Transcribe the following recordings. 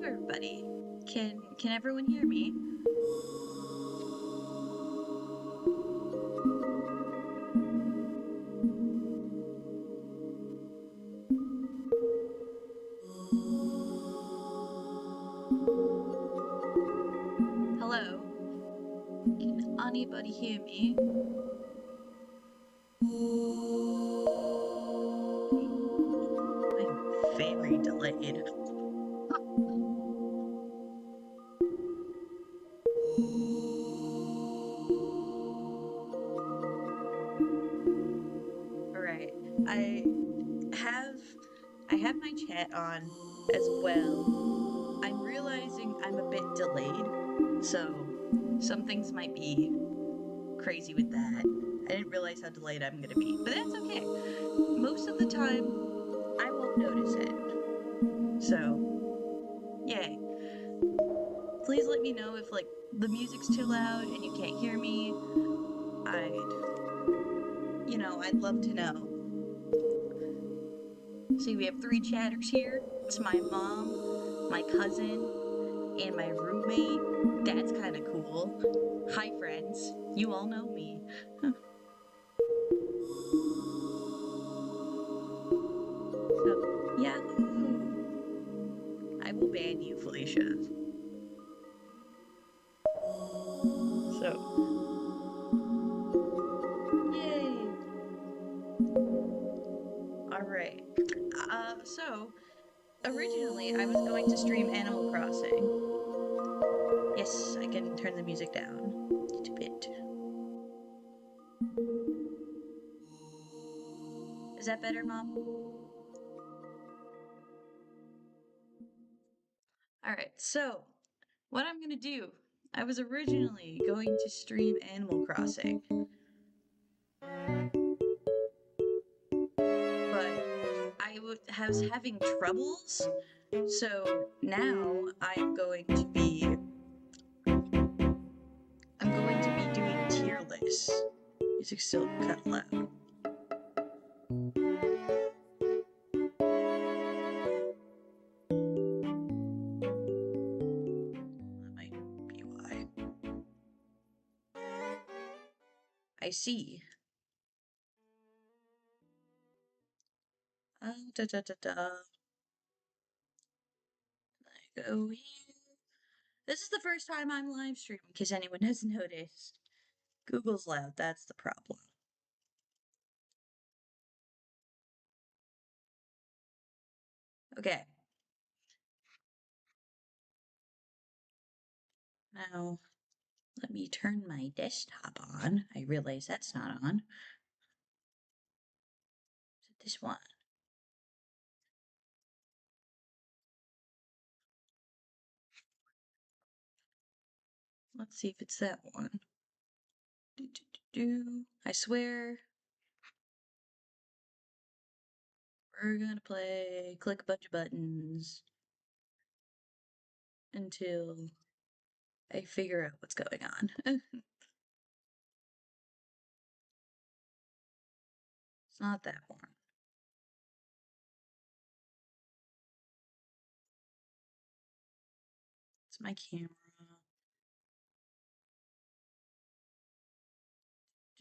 everybody. Can everyone hear me? Hello? Can anybody hear me? I'm very delayed. Alright. Have I have my chat on as well. I'm realizing I'm a bit delayed, so some things might be crazy with that. I didn't realize how delayed I'm gonna be, but that's okay. Most of the time, I won't notice it. So, yay. Please let me know if, like, the music's too loud and you can't hear me. I'd love to know. See, we have 3 chatters here. It's my mom, my cousin, and my roommate. That's kind of cool. Hi, friends. You all know me. So, Yahoo! I will ban you, Felicia. So, yay! Alright. So, originally I was going to stream Animal Crossing. Yes, I can turn the music down just a bit. Is that better, Mom? Alright, so what I'm gonna do, I was originally going to stream Animal Crossing, but I was having troubles, so now I'm going to be doing tier lists. Music's still cut loud. That might be why. I see. Da da da da. I go here. This is the first time I'm live streaming, in case anyone has noticed. Google's loud, that's the problem. Okay. Now, let me turn my desktop on. I realize that's not on. Is it this one? Let's see if it's that one. I swear. We're gonna click a bunch of buttons until I figure out what's going on. It's not that one. It's my camera.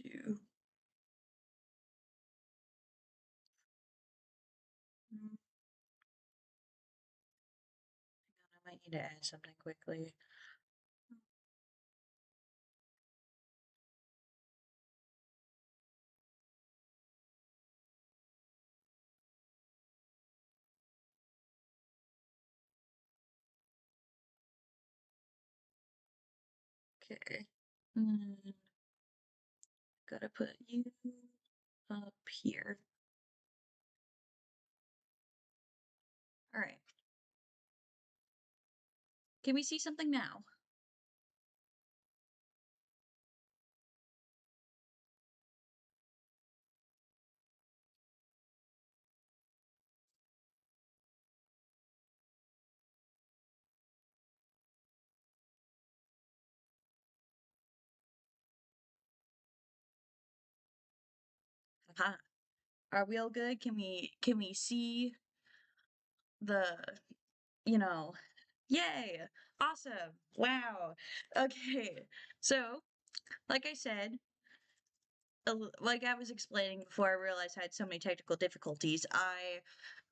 Do. Mm, I might need to add something quickly. Okay. Mm, gotta put you up here. Alright. Can we see something now? Aha. Are we all good? Can we see the, you know, Yay! Awesome. Wow. Okay. So, like I said, like I was explaining before I realized I had so many technical difficulties, I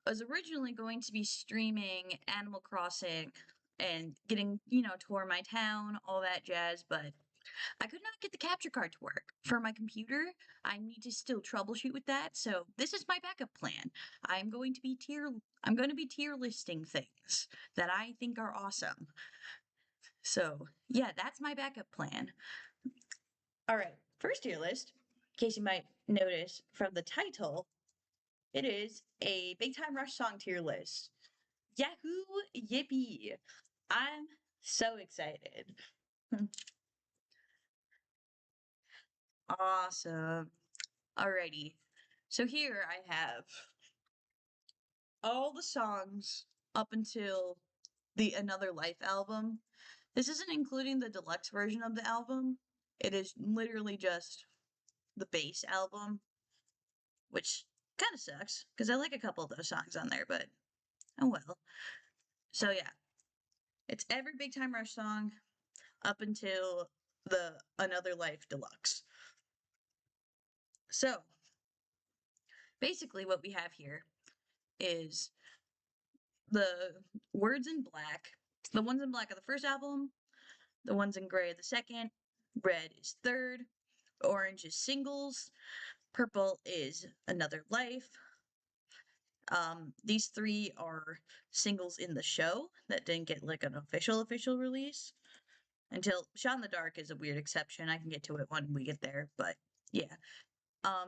was originally going to be streaming Animal Crossing and getting, tour my town, all that jazz, but I could not get the capture card to work for my computer. I need to still troubleshoot with that, so this is my backup plan. I'm going to be tier listing things that I think are awesome. So, yeah, that's my backup plan. All right, first tier list, in case you might notice from the title, it is a Big Time Rush song tier list. Yahoo! Yippee! I'm so excited. Awesome. Alrighty. So here I have all the songs up until the Another Life album. This isn't including the deluxe version of the album. It is literally just the base album, which kind of sucks because I like a couple of those songs on there, but oh well. So yeah, it's every Big Time Rush song up until the Another Life deluxe. So basically, what we have here is the words in black. The ones in black are the first album, the ones in gray are the second, red is third, orange is singles, purple is Another Life. These three are singles in the show that didn't get like an official release. Until Shot in the Dark is a weird exception. I can get to it when we get there, but yeah.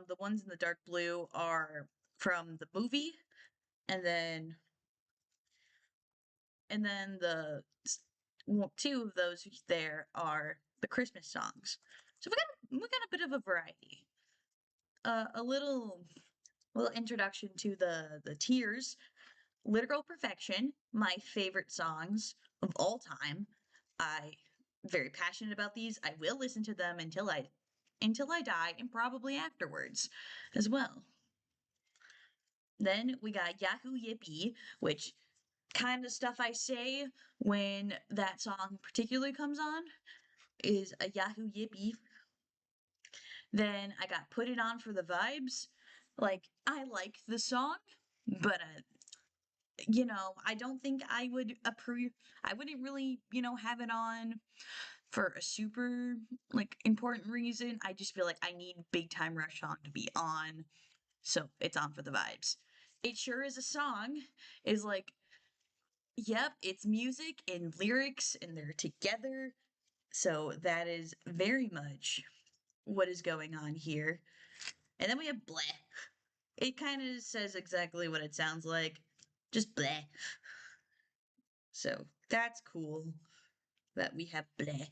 The ones in the dark blue are from the movie, and the two of those there are the Christmas songs. So we got a bit of a variety. A little introduction to the tiers. Literal Perfection, my favorite songs of all time. I very passionate about these. I will listen to them until I die and probably afterwards as well. Then we got Yahoo Yippee, which kind of stuff I say when that song particularly comes on is a Yahoo Yippee. Then I got Put It On for the Vibes. Like, I like the song, but I don't think I would approve. I wouldn't really, have it on for a super like important reason. I just feel like I need Big Time Rush song to be on, so it's on for the vibes. It sure is a song. Is like, yep, it's music and lyrics, and they're together. So that is very much what is going on here. And then we have bleh. It kind of says exactly what it sounds like. Just bleh. So that's cool that we have bleh.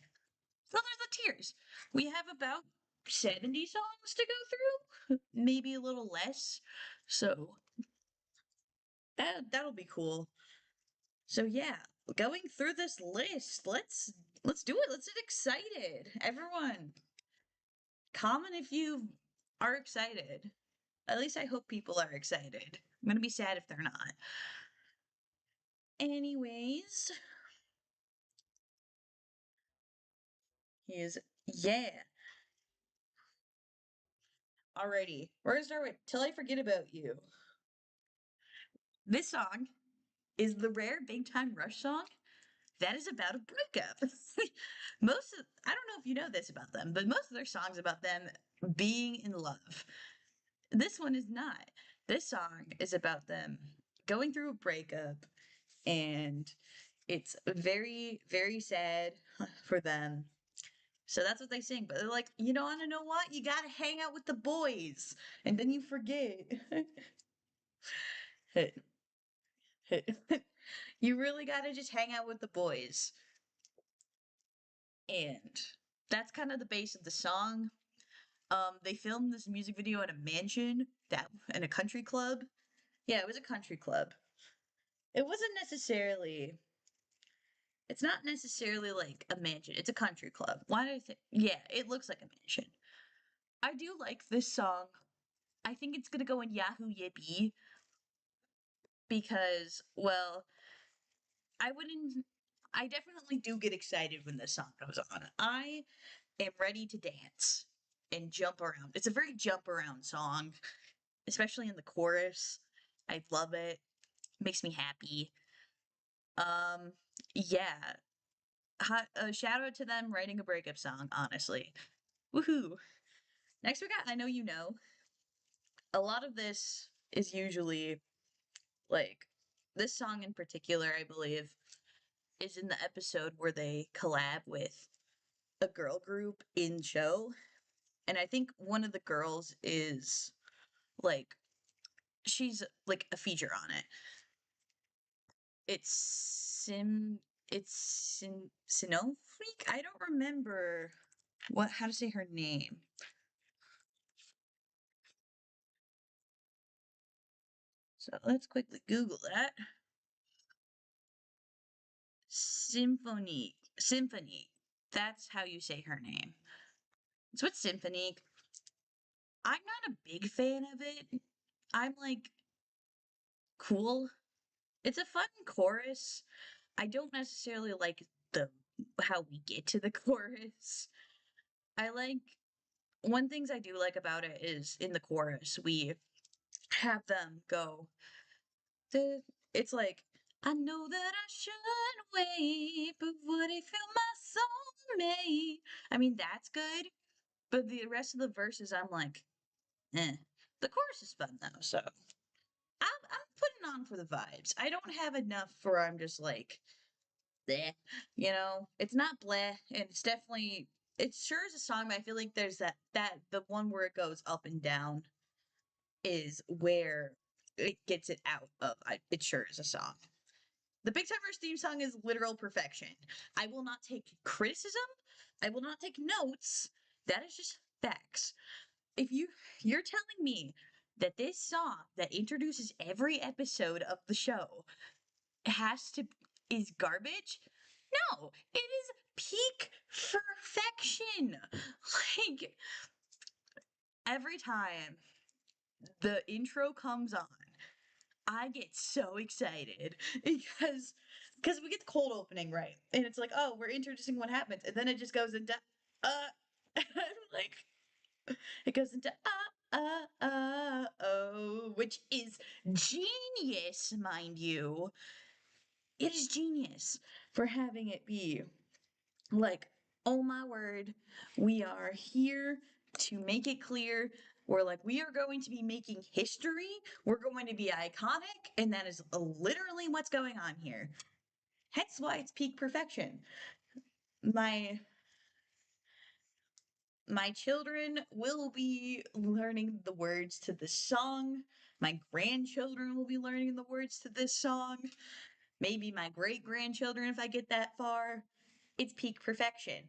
So there's the tiers. We have about 70 songs to go through, maybe a little less. So that'll be cool. So yeah, going through this list, let's do it. Let's get excited. Everyone, comment if you are excited. At least I hope people are excited. I'm gonna be sad if they're not. Anyways, here's yeah. Alrighty, we're gonna start with Till I Forget About You. This song is the rare Big Time Rush song that is about a breakup. I don't know if you know this about them, but most of their songs about them being in love. This one is not. This song is about them going through a breakup, and it's very, very sad for them. So that's what they sing. But they're like, you don't want to know what? You got to hang out with the boys. And then you forget. You really got to just hang out with the boys. And that's kind of the base of the song. They filmed this music video at a mansion that in a country club. Yeah, it was a country club. It wasn't necessarily. It's not necessarily like a mansion. It's a country club. Why do I think? Yeah, it looks like a mansion. I do like this song. I think it's gonna go in Yahoo Yippee because, well, I wouldn't. I definitely do get excited when this song goes on. I am ready to dance and jump around. It's a very jump around song, especially in the chorus. I love it. Makes me happy. Um, yeah. Shout out to them writing a breakup song, honestly. Woohoo. Next we got I Know You Know. A lot of this is usually like this song in particular, I believe, is in the episode where they collab with a girl group in show. And I think one of the girls is like she's like a feature on it. It's Sim it's Sinofreak? I don't remember what how to say her name. So let's quickly Google that. Symphony. That's how you say her name. It's with Symphony. I'm not a big fan of it. I'm like, cool. It's a fun chorus. I don't necessarily like the how we get to the chorus. I like one things I do like about it is in the chorus we have them go the it's like I know that I shouldn't wait, but what if you're my soulmate? I mean that's good, but the rest of the verses I'm like, eh. The chorus is fun though, so I'm putting on for the vibes. I don't have enough for I'm just like, bleh. It's not bleh, and it's definitely it sure is a song, but I feel like there's that the one where it goes up and down is where it gets it out of. It sure is a song. The Big Timers theme song is literal perfection. I will not take criticism. I will not take notes. That is just facts. If you're telling me that this song that introduces every episode of the show has to is garbage, no, it is peak perfection. Like every time the intro comes on, I get so excited because we get the cold opening right, and it's like, oh, we're introducing what happens, and then it just goes into like it goes into oh, which is genius, mind you. It is genius for having it be like, oh my word, we are here to make it clear. We're like, we are going to be making history. We're going to be iconic. And that is literally what's going on here. Hence why it's peak perfection. My my children will be learning the words to this song. My grandchildren will be learning the words to this song. Maybe my great grandchildren if I get that far. It's peak perfection.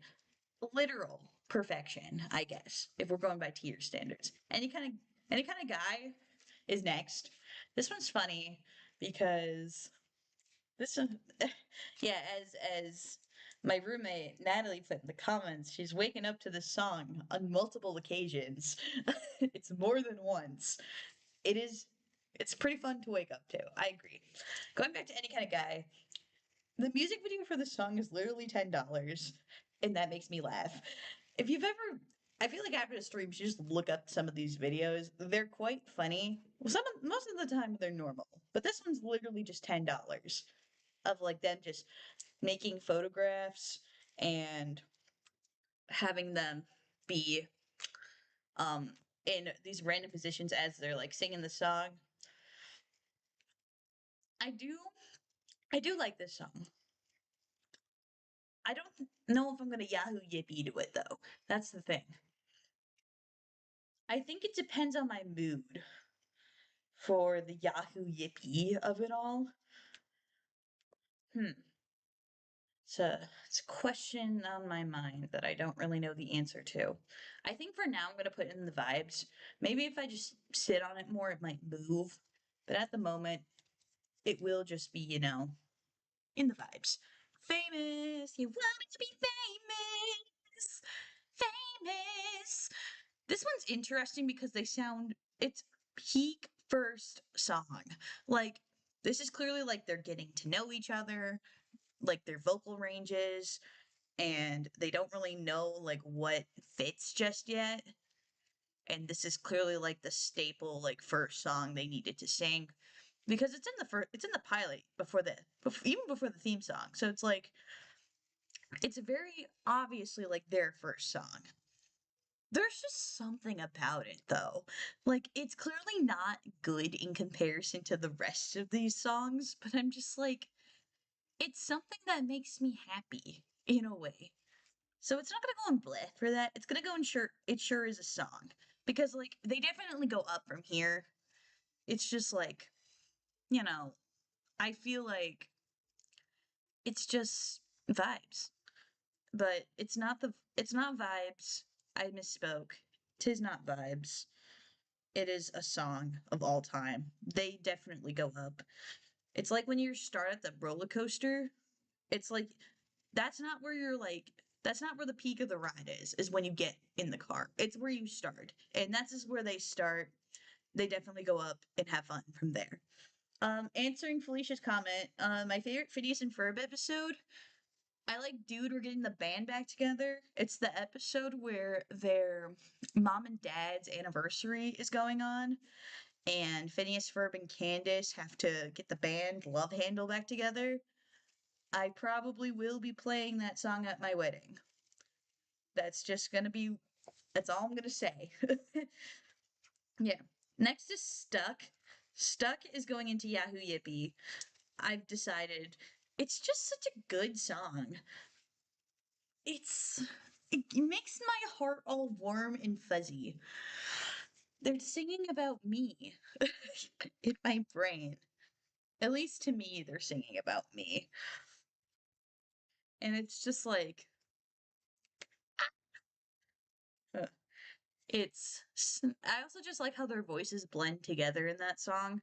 Literal perfection, I guess, if we're going by tier standards. Any kind of guy is next. This one's funny because this one yeah, as my roommate Natalie put in the comments, she's waking up to this song on multiple occasions. It's more than once. It is it's pretty fun to wake up to. I agree. Going back to any kind of guy, the music video for the song is literally $10, and that makes me laugh. If you've ever I feel like after the stream, you should just look up some of these videos. They're quite funny. Well, most of the time they're normal, but this one's literally just $10 of like them just making photographs and having them be um in these random positions as they're like singing the song. I do I do like this song. I don't know if I'm gonna Yahoo Yippee to it though. That's the thing. I think it depends on my mood for the Yahoo Yippee of it all. Hmm. It's a question on my mind that I don't really know the answer to. I think for now I'm gonna put in the vibes. Maybe if I just sit on it more, it might move. But at the moment, it will just be, in the vibes. Famous, you want to be famous, famous. This one's interesting because it's peak first song. Like, this is clearly like they're getting to know each other. like their vocal ranges, and they don't really know like what fits just yet. And this is clearly like the staple like first song they needed to sing because it's in the pilot even before the theme song. So it's like it's very obviously like their first song. There's just something about it though. Like it's clearly not good in comparison to the rest of these songs, but I'm just like it's something that makes me happy in a way. So it's not gonna go in bleh for that. It's gonna go in sure it sure is a song. Because like they definitely go up from here. It's just like, you know, I feel like it's just vibes. But it's not vibes. I misspoke. Tis not vibes. It is a song of all time. They definitely go up. It's like when you start at the roller coaster, it's like that's not where the peak of the ride is when you get in the car. It's where you start. And that's just where they start. They definitely go up and have fun from there. Answering Felicia's comment, my favorite Phineas and Ferb episode, I like Dude, we're getting the band back together. It's the episode where their mom and dad's anniversary is going on, and Phineas, Ferb, and Candace have to get the band Love Handle back together. I probably will be playing that song at my wedding. That's just gonna be, that's all I'm gonna say. Yeah. Next is Stuck. Stuck is going into Yahoo Yippee. I've decided it's just such a good song. It's it makes my heart all warm and fuzzy. They're singing about me in my brain. At least to me, they're singing about me. And it's just like, uh, I also just like how their voices blend together in that song.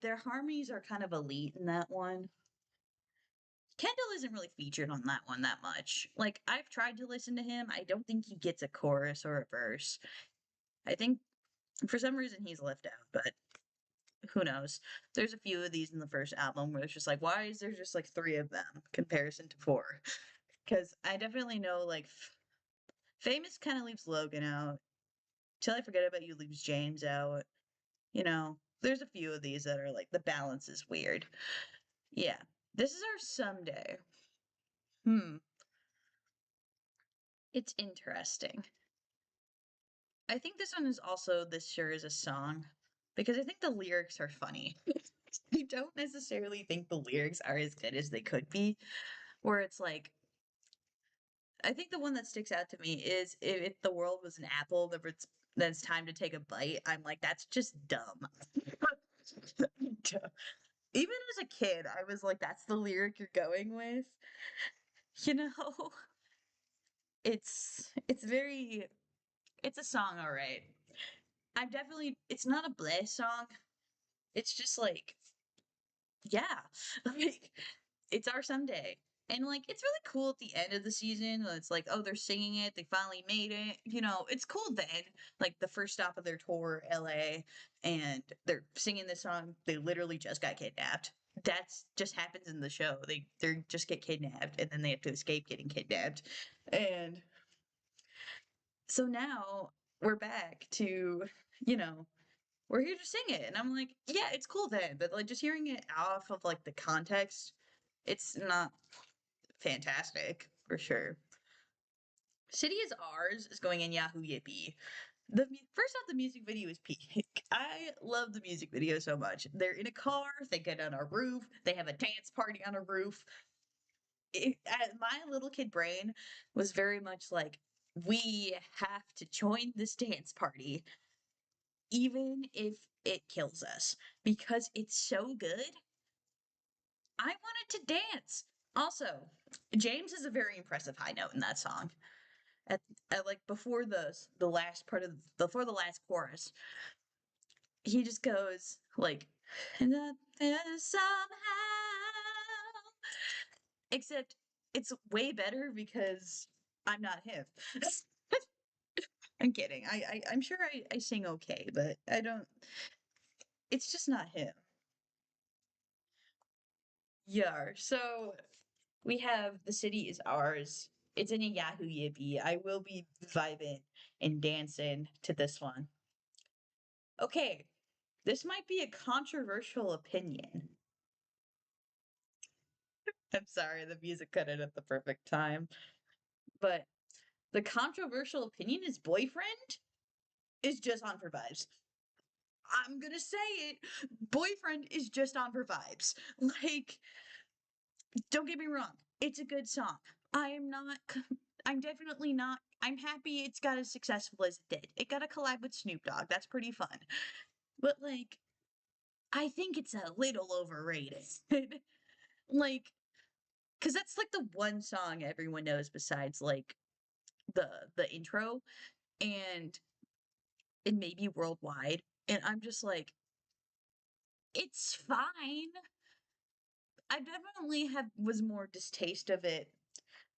Their harmonies are kind of elite in that one. Kendall isn't really featured on that one that much. Like, I've tried to listen to him. I don't think he gets a chorus or a verse. I think for some reason he's left out, but who knows? There's a few of these in the first album where it's just like, why is there just like three of them comparison to four? Because I definitely know like Famous kind of leaves Logan out. Till I Forget About You leaves James out. You know, there's a few of these that are like the balance is weird. Yeah. This is our someday. Hmm. It's interesting. I think this one is also This Sure Is a Song because I think the lyrics are funny. I don't necessarily think the lyrics are as good as they could be, where it's like, I think the one that sticks out to me is if the world was an apple, then it's time to take a bite. I'm like, that's just dumb. Dumb. Even as a kid, I was like, that's the lyric you're going with. You know, it's very it's a song, all right. It's not a bleh song. It's just like, yeah, like it's our someday. And like it's really cool at the end of the season when it's like, oh, they're singing it, they finally made it. You know, it's cool then. Like the first stop of their tour, LA, and they're singing this song. They literally just got kidnapped. That's just happens in the show. They just get kidnapped and then they have to escape getting kidnapped. And so now we're back to, you know, we're here to sing it. And I'm like, yeah, it's cool then. But like just hearing it off of like the context, it's not fantastic for sure. City is Ours is going in Yahoo Yippee. First off, the music video is peak. I love the music video so much. They're in a car, they get on a roof, they have a dance party on a roof. My little kid brain was very much like, we have to join this dance party, even if it kills us, because it's so good. I wanted to dance. Also, James has a very impressive high note in that song. At, at like before the last part of before the last chorus, he just goes like, somehow. Except it's way better because I'm not him. I'm kidding. I'm sure I sing okay, but I don't. It's just not him. Yeah. So we have The City Is Ours. It's in a Yahoo Yippee. I will be vibing and dancing to this one. Okay, this might be a controversial opinion. I'm sorry, the music cut in at the perfect time. But the controversial opinion is Boyfriend is just on for vibes. I'm gonna say it. Boyfriend is just on for vibes. Like, don't get me wrong. It's a good song. I am not, I'm definitely not, I'm happy it's got as successful as it did. It got a collab with Snoop Dogg. That's pretty fun. But, like, I think it's a little overrated. Like, because that's like the one song everyone knows besides like the intro and maybe worldwide. And I'm just like, it's fine. I definitely have was more distaste of it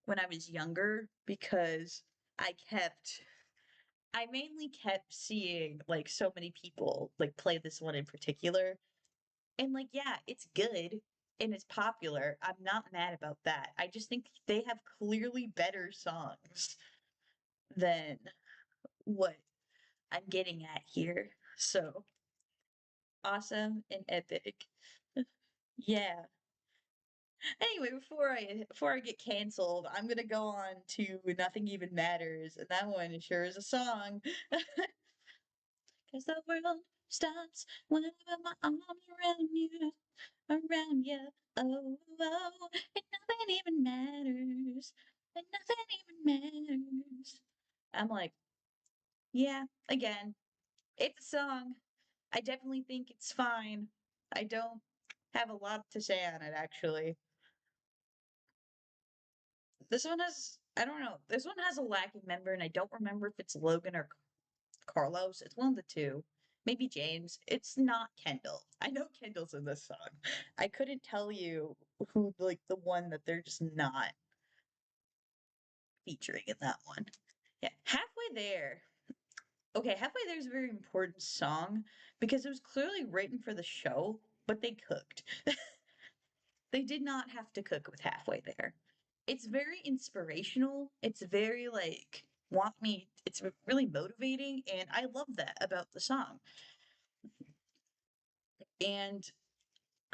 when I was younger because I mainly kept seeing like so many people like play this one in particular. And like, yeah, it's good and it's popular. I'm not mad about that. I just think they have clearly better songs than what I'm getting at here. So awesome and epic. Yeah. Anyway, before I get canceled, I'm gonna go on to Nothing Even Matters, and that one sure is a song. Cause the world stops whenever my arms around you, oh, oh, and nothing even matters, and nothing even matters. I'm like, yeah, again, it's a song. I definitely think it's fine. I don't have a lot to say on it, actually. This one has, I don't know, this one has a lacking member, and I don't remember if it's Logan or Carlos. It's one of the two. Maybe James. It's not Kendall. I know Kendall's in this song. I couldn't tell you who, like, the one that they're just not featuring in that one. Yeah, halfway there. Okay, halfway there is a very important song because it was clearly written for the show, but they cooked. They did not have to cook with halfway there. It's very inspirational. It's very like want me. It's really motivating, and I love that about the song. And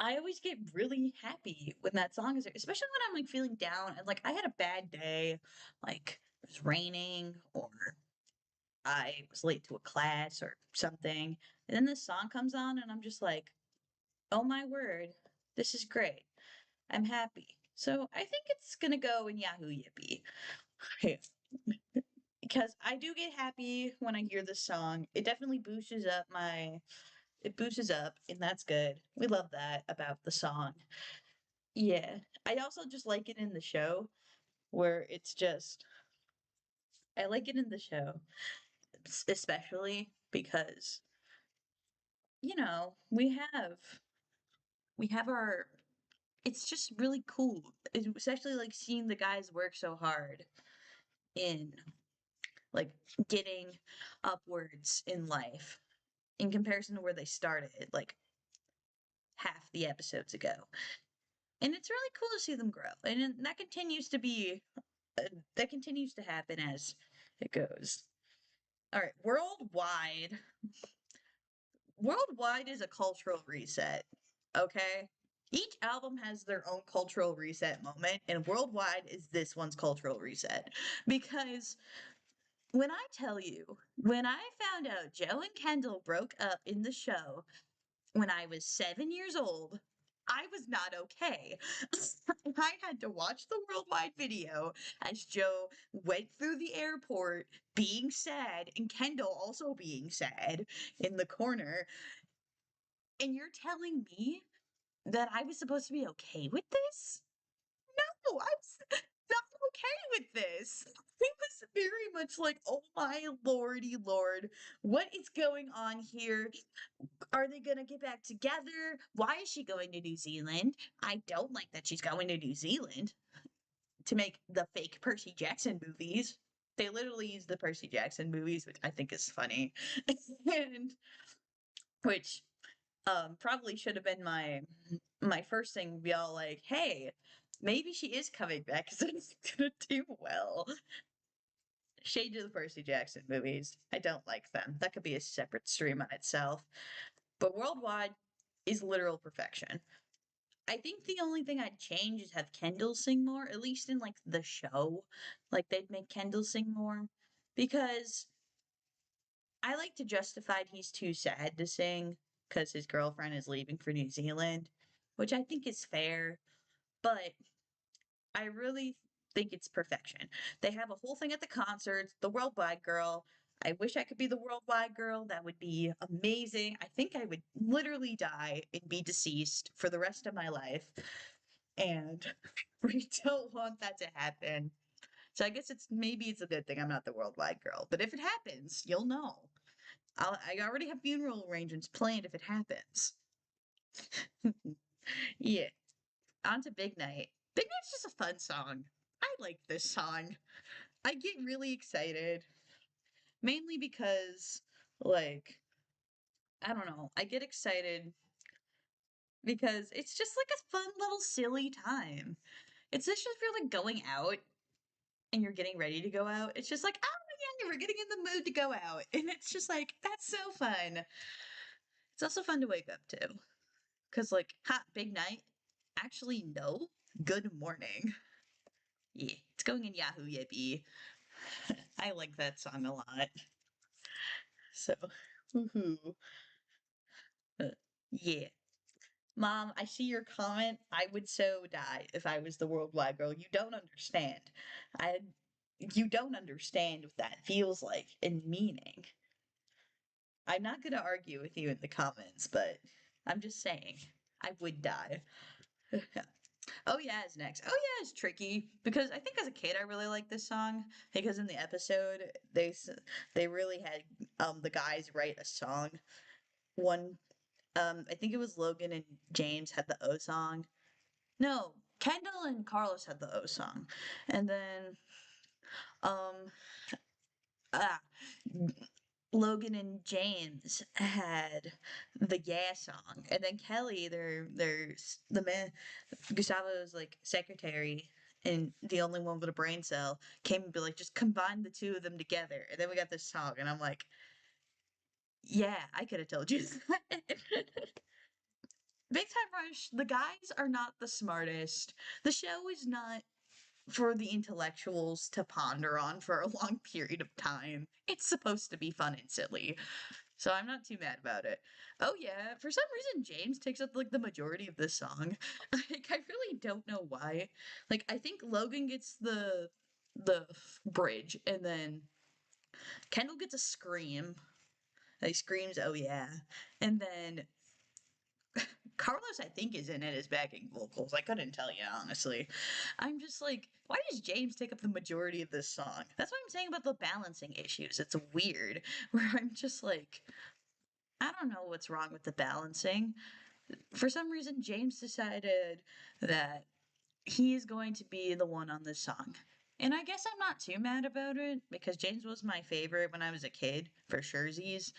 I always get really happy when that song is there, especially when I'm like feeling down and like I had a bad day, like it was raining or I was late to a class or something. And then this song comes on and I'm just like, oh my word, this is great. I'm happy. So I think it's gonna go in Yahoo Yippee. Because I do get happy when I hear this song. It definitely boosts up and that's good. We love that about the song. Yeah. I also just like it in the show where it's just I like it in the show especially because we have our it's just really cool, especially like seeing the guys work so hard in like getting upwards in life in comparison to where they started like half the episodes ago. And it's really cool to see them grow. And that continues to be that continues to happen as it goes. All right, Worldwide is a cultural reset. Okay? Each album has their own cultural reset moment, and Worldwide is this one's cultural reset. Because when I tell you, when I found out Joe and Kendall broke up in the show when I was 7 years old, I was not okay. I had to watch the Worldwide video as Joe went through the airport being sad and Kendall also being sad in the corner. And you're telling me that I was supposed to be okay with this? No, I was not okay with this. I was very much like, oh my lordy lord, what is going on here? Are they gonna get back together? Why is she going to New Zealand? I don't like that she's going to New Zealand to make the fake Percy Jackson movies. They literally use the Percy Jackson movies, which I think is funny. And which probably should have been my first thing would be all like, hey, Maybe she is coming back because it's gonna do well. Shade to the Percy Jackson movies. I don't like them. That could be a separate stream on itself. But worldwide is literal perfection. I think the only thing I'd change is have Kendall sing more, at least in like the show. Like they'd make Kendall sing more. Because I like to justify he's too sad to sing because his girlfriend is leaving for New Zealand, which I think is fair. But I really think it's perfection. They have a whole thing at the concerts, the worldwide girl. I wish I could be the worldwide girl. That would be amazing. I think I would literally die and be deceased for the rest of my life. And we don't want that to happen. So I guess it's a good thing I'm not the worldwide girl. But if it happens, you'll know. I already have funeral arrangements planned if it happens. Yeah. On to Big Night. Big Night's just a fun song. I like this song. I get really excited, mainly because, like, I don't know, I get excited because it's just like a fun little silly time. It's just if you're like going out and you're getting ready to go out, it's just like, oh yeah, we're getting in the mood to go out. And it's just like, that's so fun. It's also fun to wake up to. Because, like, hot big night. Actually, no. Good morning. Yeah, it's going in Yahoo Yippee. I like that song a lot. So, woohoo. Uh, yeah. Mom, I see your comment. I would so die if I was the worldwide girl. You don't understand. I you don't understand what that feels like in meaning. I'm not gonna argue with you in the comments, but I'm just saying I would die. Oh yeah is next. Oh yeah is tricky because I think as a kid I really liked this song because in the episode they really had the guys write a song. One I think it was Logan and James had the O song. No, Kendall and Carlos had the O song. And then um ah Logan and James had the Yeah song, and then Kelly, the man Gustavo's like secretary and the only one with a brain cell came and be like, just combine the two of them together, and then we got this song, and I'm like, yeah, I could have told you that. Big Time Rush, the guys are not the smartest. The show is not for the intellectuals to ponder on for a long period of time. It's supposed to be fun and silly. So I'm not too mad about it. Oh yeah, for some reason James takes up like the majority of this song. Like I really don't know why. Like I think Logan gets the bridge and then Kendall gets a scream. He screams, "Oh yeah." And then Carlos I think is in it as backing vocals. I couldn't tell you honestly. I'm just like, why does James take up the majority of this song? That's what I'm saying about the balancing issues. It's weird where I'm just like I don't know what's wrong with the balancing. For some reason, James decided that he is going to be the one on this song. And I guess I'm not too mad about it because James was my favorite when I was a kid, for surezies.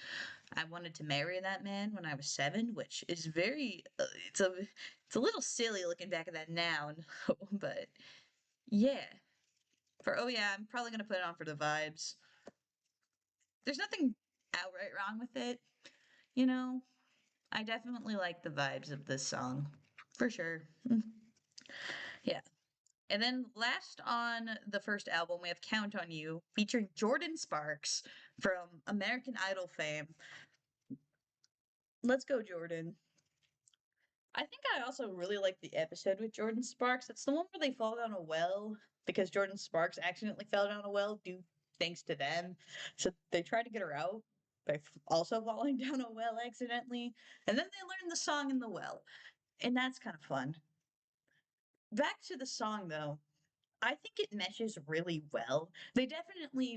I wanted to marry that man when I was 7, which is very it's a little silly looking back at that now, but yeah. For oh yeah, I'm probably gonna put it on for the vibes. There's nothing outright wrong with it, you know. I definitely like the vibes of this song. For sure. Yeah. And then last on the first album, we have Count on You, featuring Jordan Sparks from American Idol fame. Let's go, Jordan. I think I also really like the episode with Jordan Sparks. It's the one where they fall down a well because Jordan Sparks accidentally fell down a well due thanks to them. So they try to get her out by also falling down a well accidentally. And then they learn the song in the well. And that's kind of fun. Back to the song though. I think it meshes really well. They definitely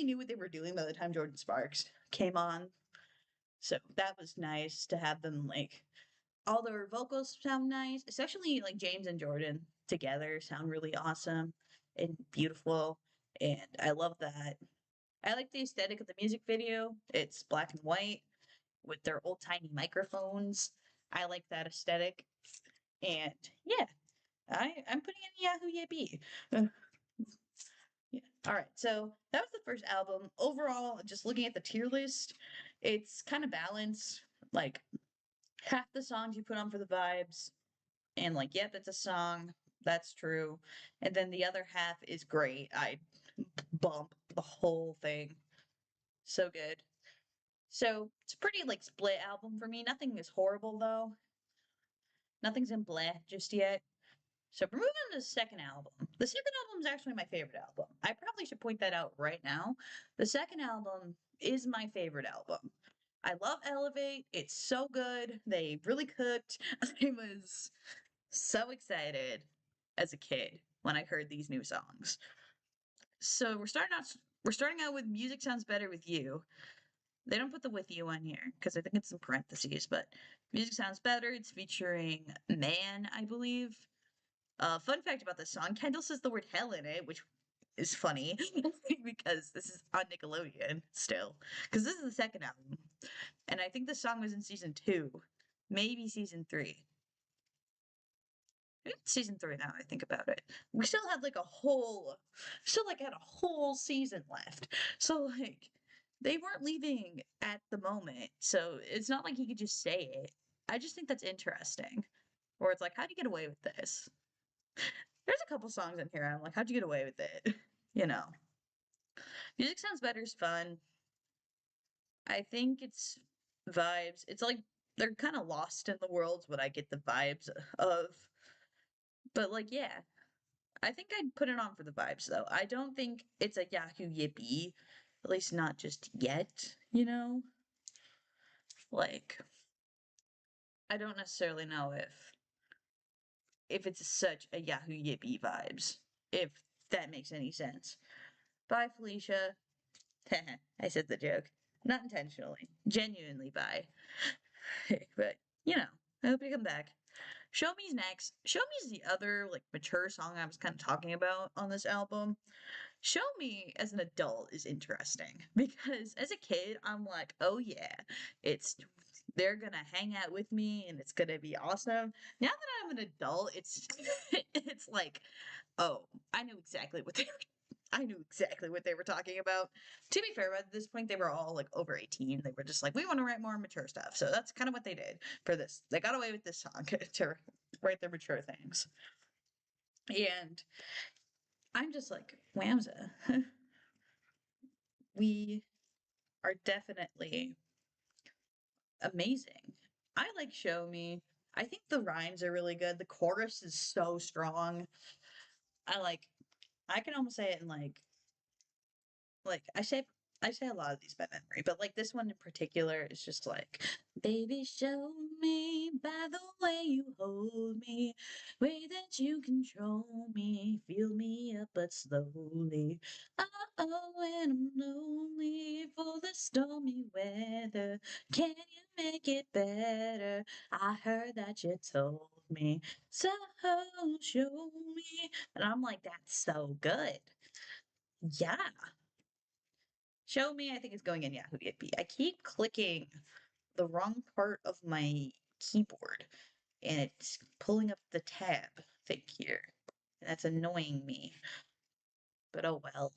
knew what they were doing by the time Jordan Sparks came on. So that was nice to have them like all their vocals sound nice, especially like James and Jordan together sound really awesome and beautiful. And I love that. I like the aesthetic of the music video. It's black and white with their old tiny microphones. I like that aesthetic. And yeah, I'm putting in Yahoo Yippee. Uh, yeah. All right. So that was the first album. Overall, just looking at the tier list, it's kind of balanced. Like half the songs you put on for the vibes, and like, yep, it's a song. That's true. And then the other half is great. I bump the whole thing. So good. So it's a pretty like split album for me. Nothing is horrible though. Nothing's in bleh just yet. So we're moving on to the second album. The second album is actually my favorite album. I probably should point that out right now. The second album is my favorite album. I love Elevate. It's so good. They really cooked. I was so excited as a kid when I heard these new songs. So we're starting out with Music Sounds Better with You. They don't put the with you on here because I think it's in parentheses, but Music Sounds Better. It's featuring Man, I believe. Fun fact about this song, Kendall says the word hell in it, which is funny because this is on Nickelodeon still. Because this is the second album. And I think the song was in season 2, maybe season 3. It's season 3 now I think about it. We still had like a whole still like had a whole season left. So like they weren't leaving at the moment. So it's not like he could just say it. I just think that's interesting. Or it's like, how do you get away with this? There's a couple songs in here I'm like, how'd you get away with it? You know. Music Sounds Better is fun. I think it's vibes. It's like they're kind of lost in the worlds, but I get the vibes of. But like, yeah, I think I'd put it on for the vibes though. I don't think it's a Yahoo Yippee, at least not just yet, you know? Like, I don't necessarily know if it's such a Yahoo Yippee vibes, if that makes any sense. Bye, Felicia. I said the joke. Not intentionally. Genuinely bye. But, you know, I hope you come back. Show Me's next. Show Me's the other, like, mature song I was kind of talking about on this album. Show Me as an adult is interesting because as a kid, I'm like, oh yeah, it's they're gonna hang out with me and it's gonna be awesome. Now that I'm an adult, it's it's like, oh, I knew exactly what they were I knew exactly what they were talking about. To be fair, at this point, they were all like over 18. They were just like, we want to write more mature stuff. So that's kind of what they did for this. They got away with this song to write their mature things. And I'm just like, whamsa. We are definitely amazing. I like Show Me. I think the rhymes are really good. The chorus is so strong. I like I can almost say it in like I say a lot of these by memory, but like this one in particular is just like, baby, show me by the way you hold me, way that you control me, feel me up but slowly. Oh, oh, when I'm lonely for the stormy weather, can you make it better? I heard that you told me, so show me. And I'm like, that's so good. Yeah. Show Me, I think is going in Yahoo Yippee. I keep clicking the wrong part of my keyboard and it's pulling up the tab thing here. And that's annoying me. But oh well.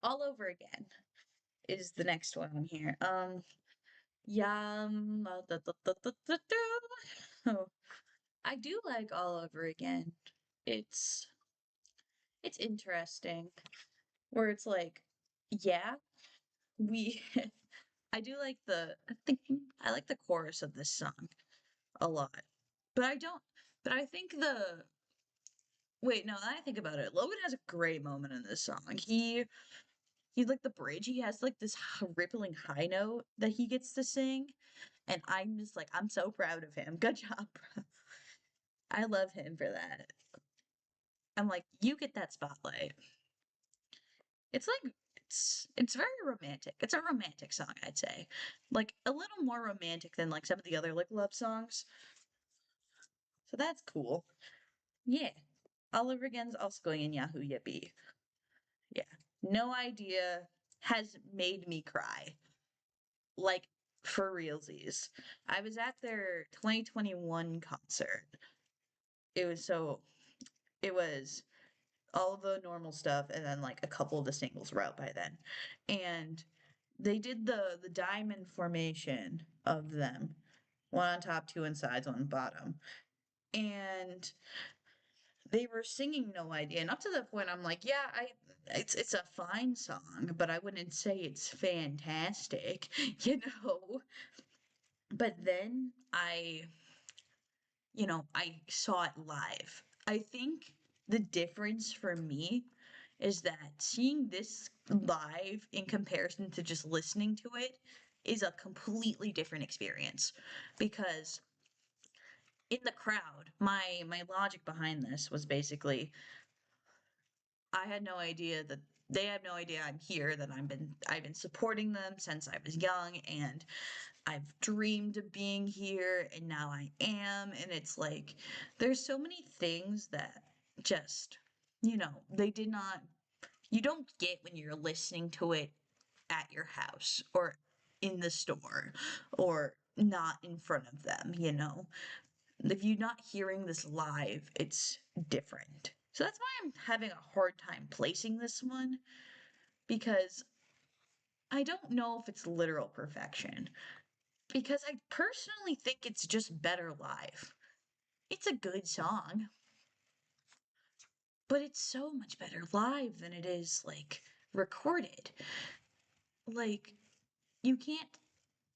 All Over Again is the next one here. Oh, I do like All Over Again. It's it's interesting. Where it's like, yeah, we I do like I think I like the chorus of this song a lot. But I don't but I think the wait, no, now I think about it. Logan has a great moment in this song. He's like the bridge, he has like this rippling high note that he gets to sing. And I'm just like, I'm so proud of him. Good job, bro. I love him for that. I'm like, you get that spotlight. It's like it's very romantic. It's a romantic song, I'd say. Like a little more romantic than like some of the other like love songs. So that's cool. Yeah. All Over Again's also going in Yahoo Yippee. Yeah. No Idea has made me cry. Like for realsies. I was at their 2021 concert. It was so it was all the normal stuff and then like a couple of the singles were out by then. And they did the diamond formation of them. One on top, two on sides, one on bottom. And they were singing No Idea. And up to that point I'm like, yeah, it's a fine song, but I wouldn't say it's fantastic, you know. But then I saw it live. I think the difference for me is that seeing this live in comparison to just listening to it is a completely different experience because in the crowd, my logic behind this was basically I had no idea that they had no idea I'm here, that I've been supporting them since I was young, and I've dreamed of being here, and now I am. And it's like there's so many things that just, they did not you don't get when you're listening to it at your house or in the store or not in front of them. If you're not hearing this live, it's different. So that's why I'm having a hard time placing this one because I don't know if it's literal perfection. Because I personally think it's just better live. It's a good song, but it's so much better live than it is like recorded. Like, you can't,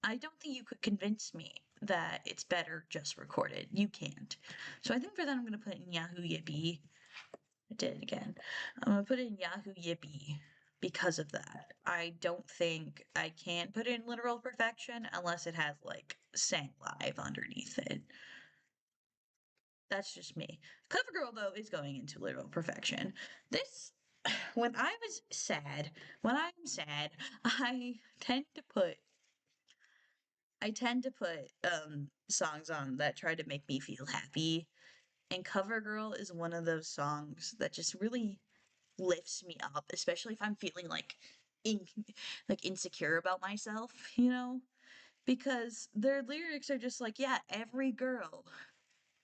I don't think you could convince me that it's better just recorded. You can't. So I think for that, I'm going to put it in Yahoo Yippee. I did it again. I'm going to put it in Yahoo Yippee because of that. I don't think I can put it in literal perfection unless it has like sang live underneath it. That's just me. CoverGirl, though, is going into literal perfection. This, when I'm sad, I tend to put songs on that try to make me feel happy. And CoverGirl is one of those songs that just really lifts me up, especially if I'm feeling in like insecure about myself, because their lyrics are just like, yeah, every girl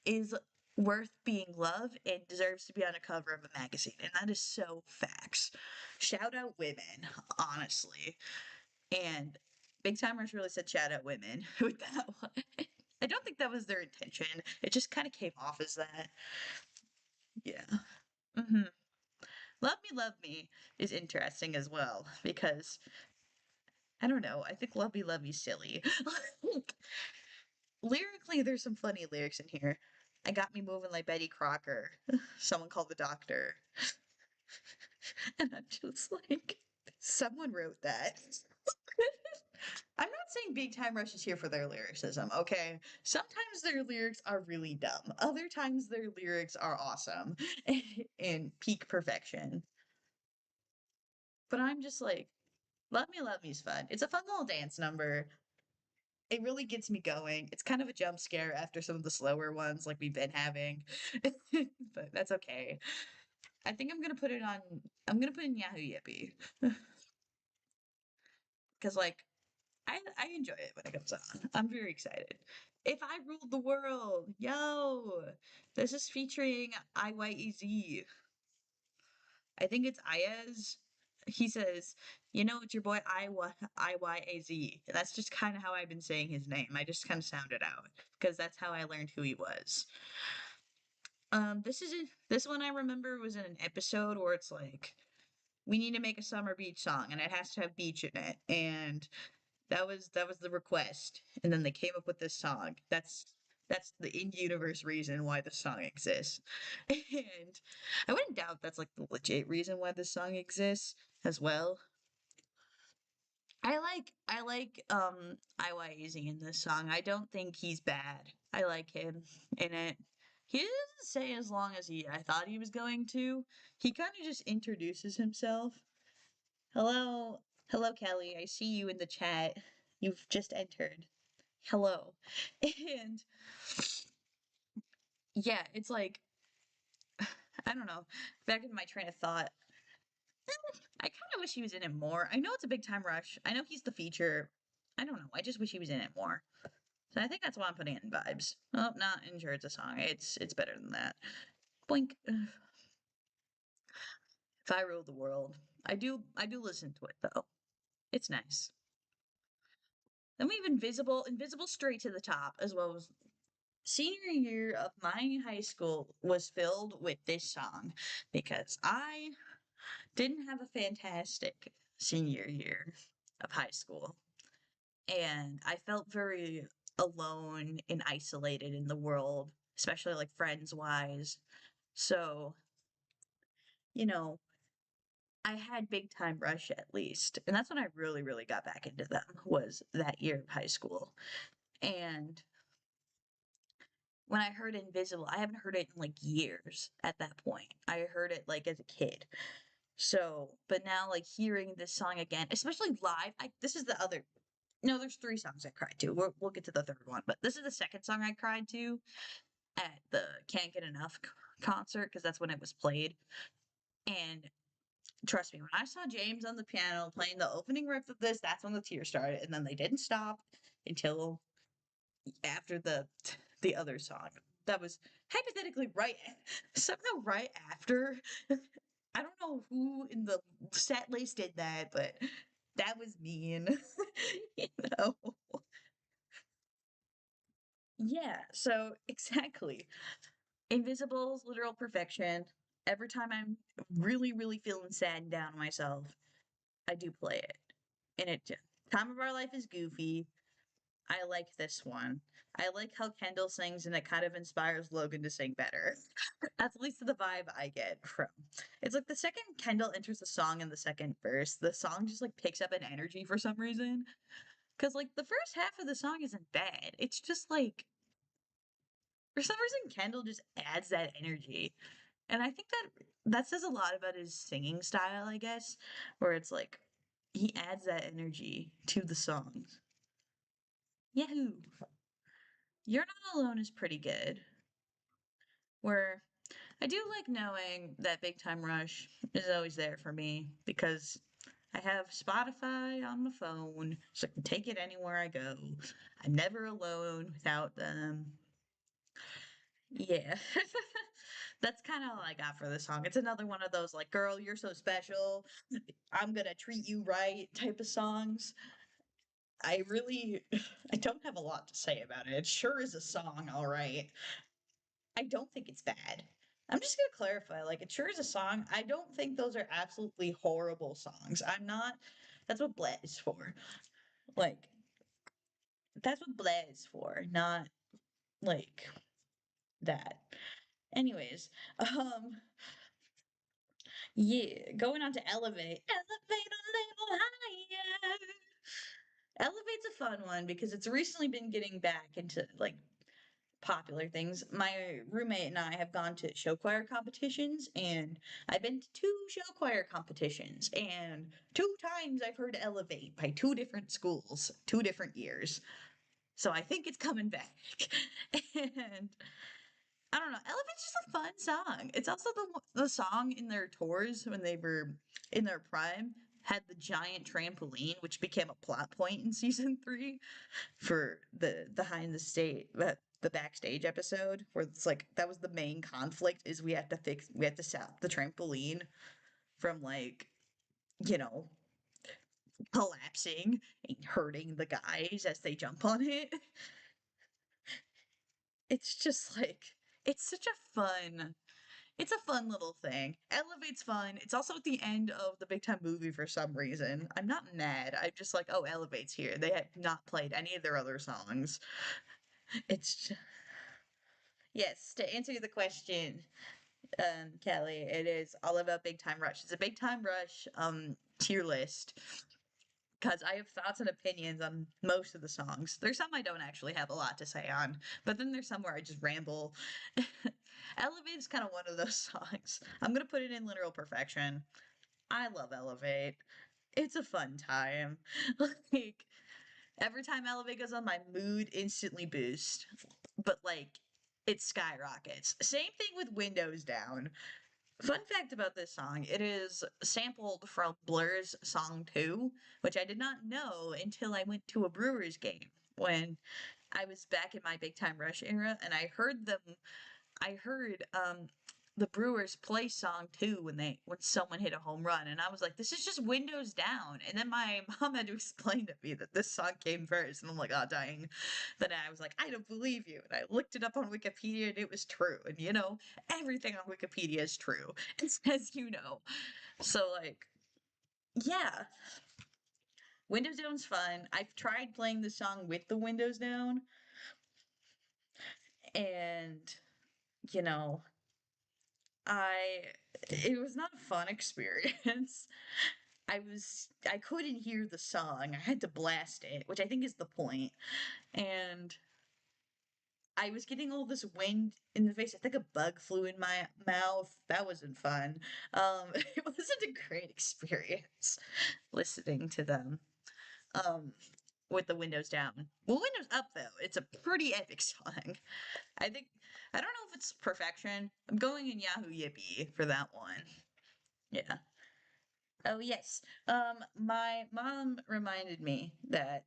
is worth being loved and deserves to be on a cover of a magazine. And that is so facts. Shout out women, honestly. And Big Timers really said shout out women with that one. I don't think that was their intention. It just kind of came off as that. Yeah. hmm Love Me is interesting as well because I don't know. I think Love Me's silly. Like, lyrically, there's some funny lyrics in here. I got me moving like Betty Crocker. Someone called the doctor. And I'm just like, someone wrote that. I'm not saying Big Time Rush is here for their lyricism, okay? Sometimes their lyrics are really dumb. Other times their lyrics are awesome and peak perfection. But I'm just like, Love Me's fun. It's a fun little dance number. It really gets me going. It's kind of a jump scare after some of the slower ones like we've been having. But that's okay. I think I'm gonna put in Yahoo Yippee. Because I enjoy it when it comes on. I'm very excited. If I Ruled the World, yo, this is featuring IYEZ. I think it's Ayaz. He says, it's your boy IYAZ. That's just kind of how I've been saying his name. I just kind of sounded out because that's how I learned who he was. This one I remember was in an episode where it's like we need to make a summer beach song and it has to have beach in it, and that was the request, and then they came up with this song. That's the in-universe reason why the song exists. And I wouldn't doubt that's like the legit reason why the song exists as well. I like IYZ in this song. I don't think he's bad. I like him in it. He doesn't say as long as I thought he was going to. He kind of just introduces himself. Hello, hello Kelly. I see you in the chat. You've just entered. Hello. And yeah, it's like I don't know. Back in my train of thought, I kind of wish he was in it more. I know it's a Big Time Rush. I know he's the feature. I don't know. I just wish he was in it more. So I think that's why I'm putting it in vibes. Oh, not in sure it's a song. It's better than that. Blink. If I ruled the world. I do listen to it though. It's nice. Then we have Invisible. Invisible straight to the top, as well as senior year of my high school was filled with this song because I didn't have a fantastic senior year of high school. And I felt very alone and isolated in the world, especially like friends wise. So, you know, I had Big Time Rush at least. And that's when I really, really got back into them was that year of high school. And when I heard Invisible, I haven't heard it in like years at that point. I heard it like as a kid. So, but now like hearing this song again, especially live, this is the other. No, there's three songs I cried to. We'll get to the third one, but this is the second song I cried to at the Can't Get Enough concert because that's when it was played. And trust me, when I saw James on the piano playing the opening riff of this, that's when the tears started, and then they didn't stop until after the other song. That was hypothetically right somehow right after. I don't know who in the set list did that, but that was mean. you know. Yeah, so exactly. Invisible's literal perfection. Every time I'm really, really feeling sad and down on myself, I do play it. And Time of Our Life is goofy. I like this one. I like how Kendall sings and it kind of inspires Logan to sing better. That's at least the vibe I get from. It's like the second Kendall enters the song in the second verse, the song just like picks up an energy for some reason. Cause like the first half of the song isn't bad. It's just like for some reason Kendall just adds that energy. And I think that says a lot about his singing style, I guess, where it's like he adds that energy to the songs. Yahoo! You're Not Alone is pretty good. Where I do like knowing that Big Time Rush is always there for me because I have Spotify on my phone, so I can take it anywhere I go. I'm never alone without them. Yeah. That's kind of all I got for this song. It's another one of those like, girl, you're so special. I'm gonna treat you right type of songs. I really, I don't have a lot to say about it. It sure is a song, all right. I don't think it's bad. I'm just gonna clarify, like, it sure is a song. I don't think those are absolutely horrible songs. I'm not, that's what Bled is for. Like, that's what Bled is for, not like that. Anyways, um, yeah, going on to Elevate a little higher. Elevate's a fun one because it's recently been getting back into like popular things. My roommate and I have gone to show choir competitions, and I've been to two show choir competitions, and two times I've heard Elevate by two different schools, 2 different years. So I think it's coming back. and I don't know. Elevate's just a fun song. It's also the song in their tours when they were in their prime had the giant trampoline, which became a plot point in season 3 for the behind the state the backstage episode where it's like that was the main conflict is we have to stop the trampoline from like you know collapsing and hurting the guys as they jump on it. It's just like it's a fun little thing. Elevate's fun. It's also at the end of the Big Time movie for some reason. I'm not mad. I'm just like, oh, Elevate's here. They have not played any of their other songs. It's yes, to answer the question, Kelly, it is all about Big Time Rush. It's a Big Time Rush tier list because I have thoughts and opinions on most of the songs. There's some I don't actually have a lot to say on, but then there's some where I just ramble. Elevate is kind of one of those songs. I'm gonna put it in literal perfection. I love Elevate. It's a fun time. like every time Elevate goes on, my mood instantly boosts. But like it skyrockets. Same thing with Windows Down. Fun fact about this song, it is sampled from Blur's song 2, which I did not know until I went to a Brewers game when I was back in my Big Time Rush era, and I heard the Brewers play song 2 when someone hit a home run, and I was like, this is just windows down. And then my mom had to explain to me that this song came first, and I'm like, oh dang. Then I was like, I don't believe you. And I looked it up on Wikipedia and it was true. And everything on Wikipedia is true. As you know. So like, yeah. Windows Down's fun. I've tried playing the song with the windows down, and you know, I it was not a fun experience. I couldn't hear the song. I had to blast it, which I think is the point. And I was getting all this wind in the face. I think a bug flew in my mouth. That wasn't fun. It wasn't a great experience listening to them. Um, with the windows down. Well, windows up though. It's a pretty epic song. I think I don't know if it's perfection. I'm going in Yahoo Yippee for that one. Yeah. Oh yes. My mom reminded me that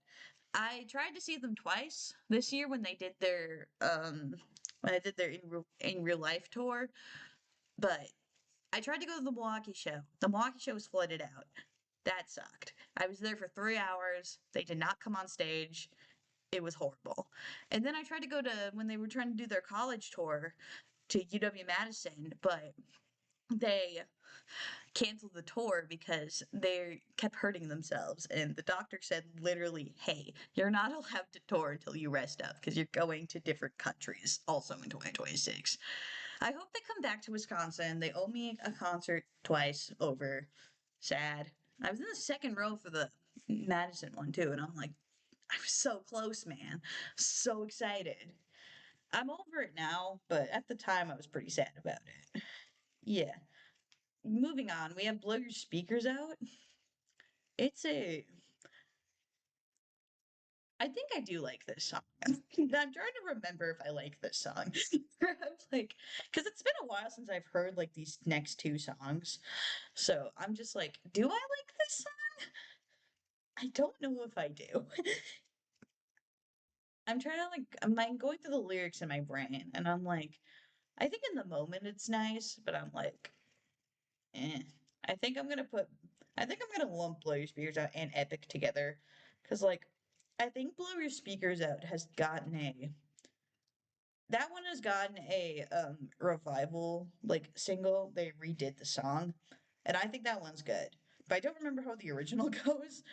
I tried to see them twice this year when I did their in real life tour, but I tried to go to the Milwaukee show. The Milwaukee show was flooded out. That sucked. I was there for 3 hours. They did not come on stage. It was horrible. And then I tried to go to when they were trying to do their college tour to UW Madison, but they canceled the tour because they kept hurting themselves. And the doctor said literally, hey, you're not allowed to tour until you rest up because you're going to different countries also in 2026. I hope they come back to Wisconsin. They owe me a concert twice over. Sad. I was in the second row for the Madison one too, and I'm like, I was so close, man. So excited. I'm over it now, but at the time I was pretty sad about it. Yeah. Moving on, we have Blow Your Speakers Out. It's a I think I do like this song. I'm trying to remember if I like this song. I'm like, because it's been a while since I've heard like these next two songs. So I'm just like, do I like this song? I don't know if I do. I'm trying to like, I'm like going through the lyrics in my brain, and I'm like, I think in the moment it's nice, but I'm like, eh. I think I'm gonna put, I think I'm gonna lump Blow Your Speakers Out and Epic together, because like, I think Blow Your Speakers Out has gotten a that one has gotten a revival like single. They redid the song, and I think that one's good. But I don't remember how the original goes,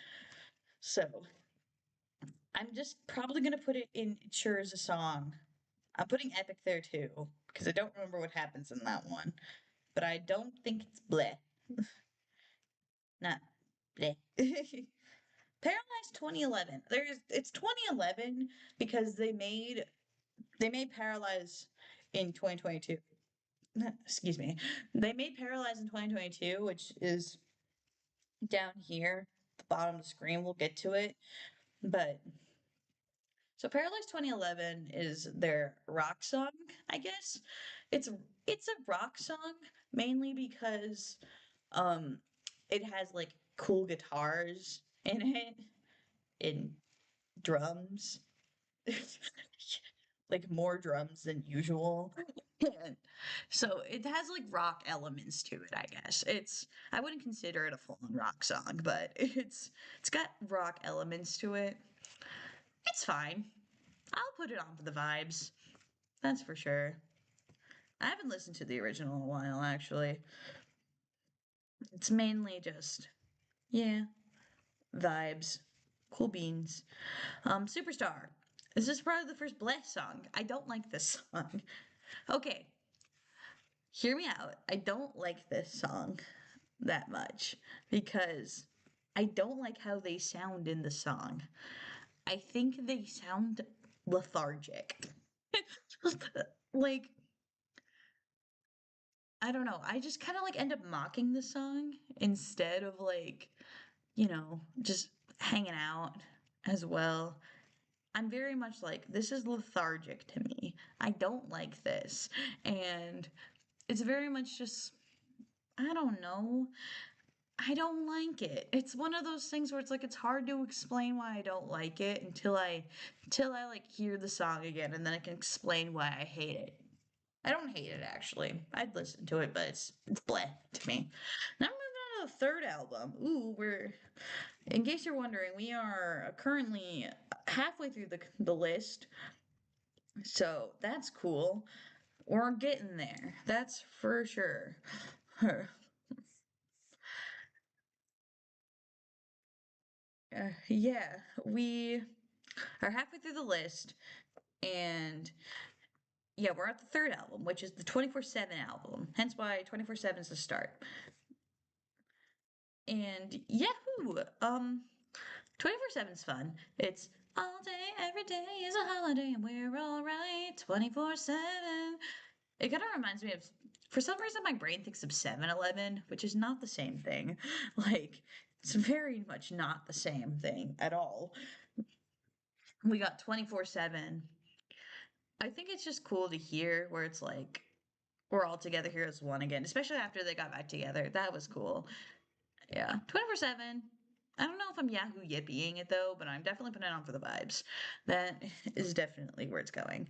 so I'm just probably gonna put it in Sure as a Song. I'm putting Epic there too because I don't remember what happens in that one, but I don't think it's bleh. Not bleh. Paralyzed 2011. It's 2011 because they made Paralyze in 2022. Excuse me. They made Paralyze in 2022, which is down here, the bottom of the screen. We'll get to it. But so Paralyze 2011 is their rock song, I guess. It's it's a rock song mainly because um it has like cool guitars in it and drums. Like more drums than usual. So it has like rock elements to it, I guess. I wouldn't consider it a full-on rock song, but it's got rock elements to it. It's fine. I'll put it on for the vibes. That's for sure. I haven't listened to the original in a while, actually. It's mainly just, yeah, vibes. Cool beans. Superstar. This is probably the first Bless song. I don't like this song. Okay, hear me out. I don't like this song that much because I don't like how they sound in the song. I think they sound lethargic. Like, I don't know. I just kind of like end up mocking the song instead of like, just hanging out as well. I'm very much like, this is lethargic to me. I don't like this. And it's very much just I don't know. I don't like it. It's one of those things where it's like it's hard to explain why I don't like it until I like hear the song again and then I can explain why I hate it. I don't hate it actually. I'd listen to it, but it's bleh to me. Now I'm moving on to the third album. Ooh, we're in case you're wondering, we are currently halfway through the list, so that's cool. We're getting there. That's for sure. Yeah, we are halfway through the list, and yeah, we're at the third album, which is the 24/7 album. Hence why 24/7 is the start. And Yahoo! 24/7 is fun. It's all day, every day is a holiday, and we're alright 24/7. It kind of reminds me of, for some reason, my brain thinks of 7-Eleven, which is not the same thing. Like, it's very much not the same thing at all. We got 24/7. I think it's just cool to hear where it's like, we're all together here as one again, especially after they got back together. That was cool. Yeah. 24/7. I don't know if I'm Yahoo yippieing it though, but I'm definitely putting it on for the vibes. That is definitely where it's going.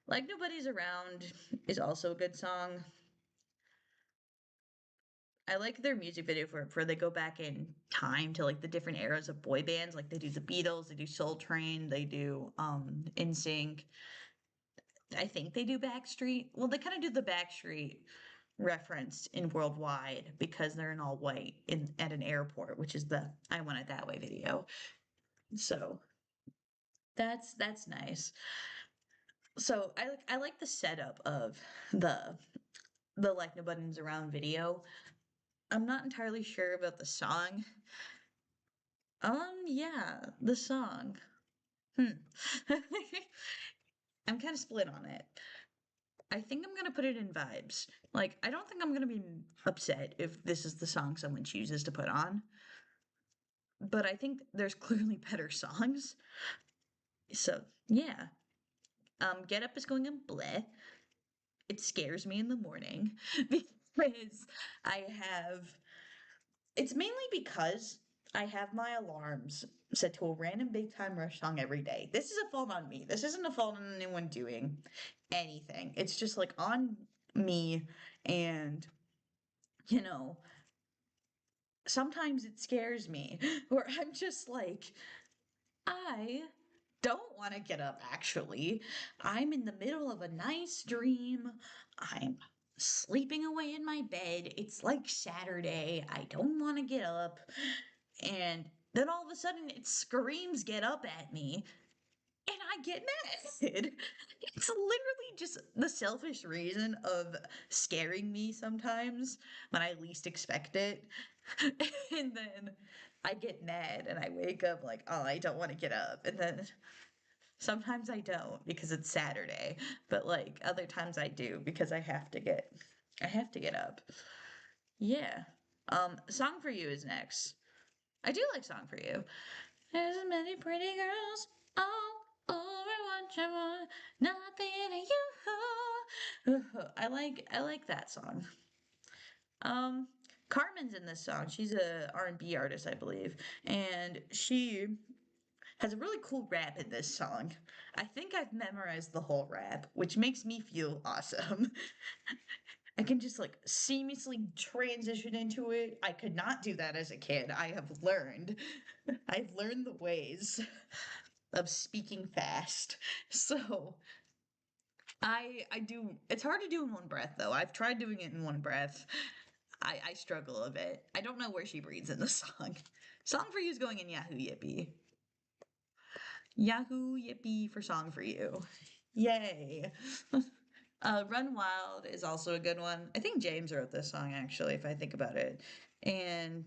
Like Nobody's Around is also a good song. I like their music video for they go back in time to like the different eras of boy bands. Like they do the Beatles, they do Soul Train, they do NSYNC. I think they do Backstreet. Well, they kind of do the Backstreet reference in Worldwide because they're in all white in at an airport, which is the I Want It That Way video. So that's nice. So I like the setup of the the like Nobody's Around video. I'm not entirely sure about the song. Yeah, the song. Hmm. I'm kind of split on it. I think I'm gonna put it in vibes. Like, I don't think I'm gonna be upset if this is the song someone chooses to put on, but I think there's clearly better songs. So, yeah. Get Up is going in bleh. It scares me in the morning because I have it's mainly because I have my alarms set to a random Big Time Rush song every day. This is a fault on me. This isn't a fault on anyone doing anything. It's just like on me and you know, sometimes it scares me where I'm just like I don't want to get up actually. I'm in the middle of a nice dream. I'm sleeping away in my bed. It's like Saturday. I don't want to get up. And then all of a sudden it screams get up at me and I get mad. It's literally just the selfish reason of scaring me sometimes when I least expect it. And then I get mad and I wake up like, oh, I don't want to get up. And then sometimes I don't because it's Saturday, but like other times I do because I have to get up. Yeah. Song for You is next. I do like Song for You. There's many pretty girls all over what you want, nothing in you. I like that song. Um, Carmen's in this song. She's a R&B artist, I believe, and she has a really cool rap in this song. I think I've memorized the whole rap, which makes me feel awesome. I can just like seamlessly transition into it. I could not do that as a kid. I have learned. I've learned the ways of speaking fast. So I do it's hard to do in one breath though. I've tried doing it in one breath. I struggle a bit. I don't know where she breathes in the song. Song for You is going in Yahoo Yippee. Yahoo Yippee for Song for You. Yay. Run Wild is also a good one. I think James wrote this song actually, if I think about it. And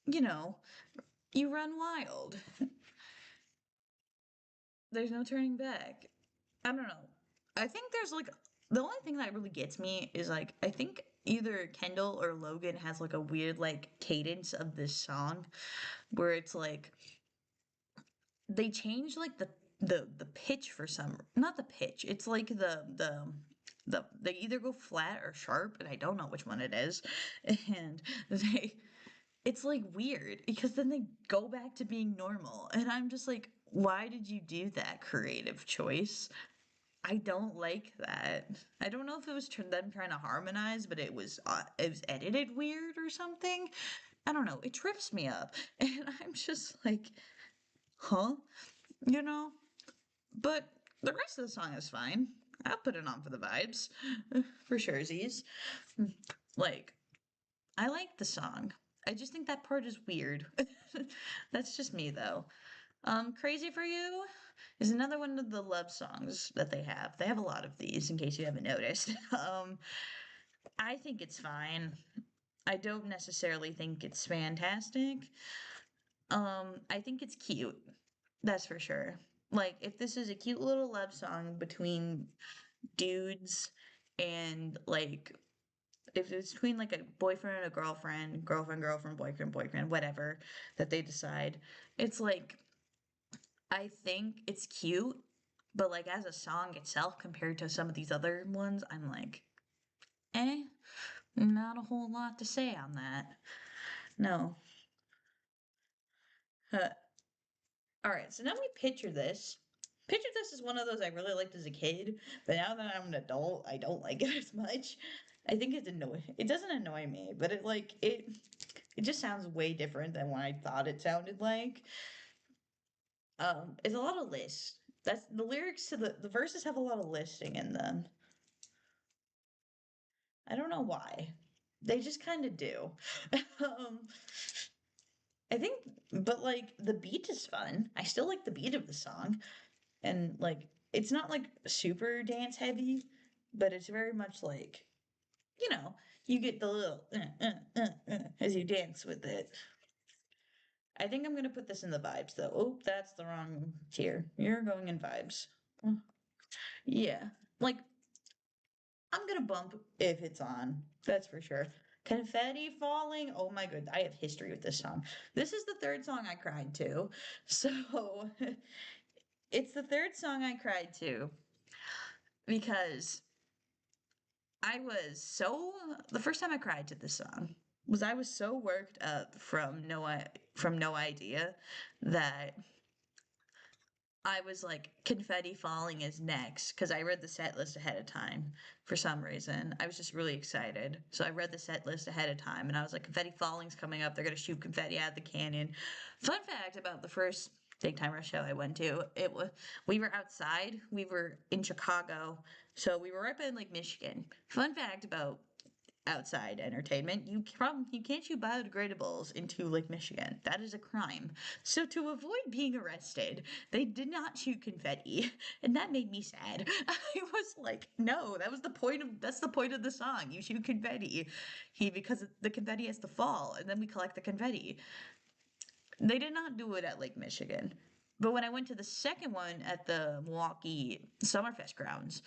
you know, you run wild. There's no turning back. I don't know. I think there's like the only thing that really gets me is like I think either Kendall or Logan has like a weird like cadence of this song where it's like they change like the pitch for some not the pitch. It's like the they either go flat or sharp, and I don't know which one it is. And they it's like weird because then they go back to being normal. And I'm just like, why did you do that creative choice? I don't like that. I don't know if it was them trying to harmonize, but it was edited weird or something. I don't know. It trips me up, and I'm just like, huh, you know. But the rest of the song is fine. I'll put it on for the vibes, for surezies. Like, I like the song. I just think that part is weird. That's just me though. Crazy for You is another one of the love songs that they have. They have a lot of these in case you haven't noticed. I think it's fine. I don't necessarily think it's fantastic. I think it's cute. That's for sure. Like if this is a cute little love song between dudes and like if it's between like a boyfriend and a girlfriend, girlfriend, boyfriend, whatever that they decide, it's like I think it's cute, but like as a song itself compared to some of these other ones, I'm like, eh, not a whole lot to say on that. No. Huh. All right, so now we picture this. Picture this is one of those I really liked as a kid, but now that I'm an adult, I don't like it as much. I think it's annoying. It doesn't annoy me, but it just sounds way different than what I thought it sounded like. It's a lot of lists. That's the lyrics to the verses have a lot of listing in them. I don't know why. They just kind of do. um, I think, but like the beat is fun. I still like the beat of the song, and like it's not like super dance heavy, but it's very much like you know you get the little as you dance with it. I think I'm gonna put this in the vibes though. Oh, that's the wrong tier. You're going in vibes. Yeah, like I'm gonna bump if it's on. That's for sure. Confetti falling. Oh my good. I have history with this song. This is the third song I cried to. So it's the third song I cried to because I was so the first time I cried to this song was I was so worked up from no idea that I was like, confetti falling is next because I read the set list ahead of time for some reason. I was just really excited. So I read the set list ahead of time and I was like, confetti falling's coming up. They're going to shoot confetti out of the canyon. Fun fact about the first Big Timer show I went to, we were outside. We were in Chicago. So we were right by Lake Michigan. Fun fact about outside entertainment, you can't shoot biodegradables into Lake Michigan. That is a crime. So to avoid being arrested, they did not shoot confetti, and that made me sad. I was like, no, that's the point of the song. You shoot confetti. Because the confetti has to fall, and then we collect the confetti. They did not do it at Lake Michigan. But when I went to the second one at the Milwaukee Summerfest grounds,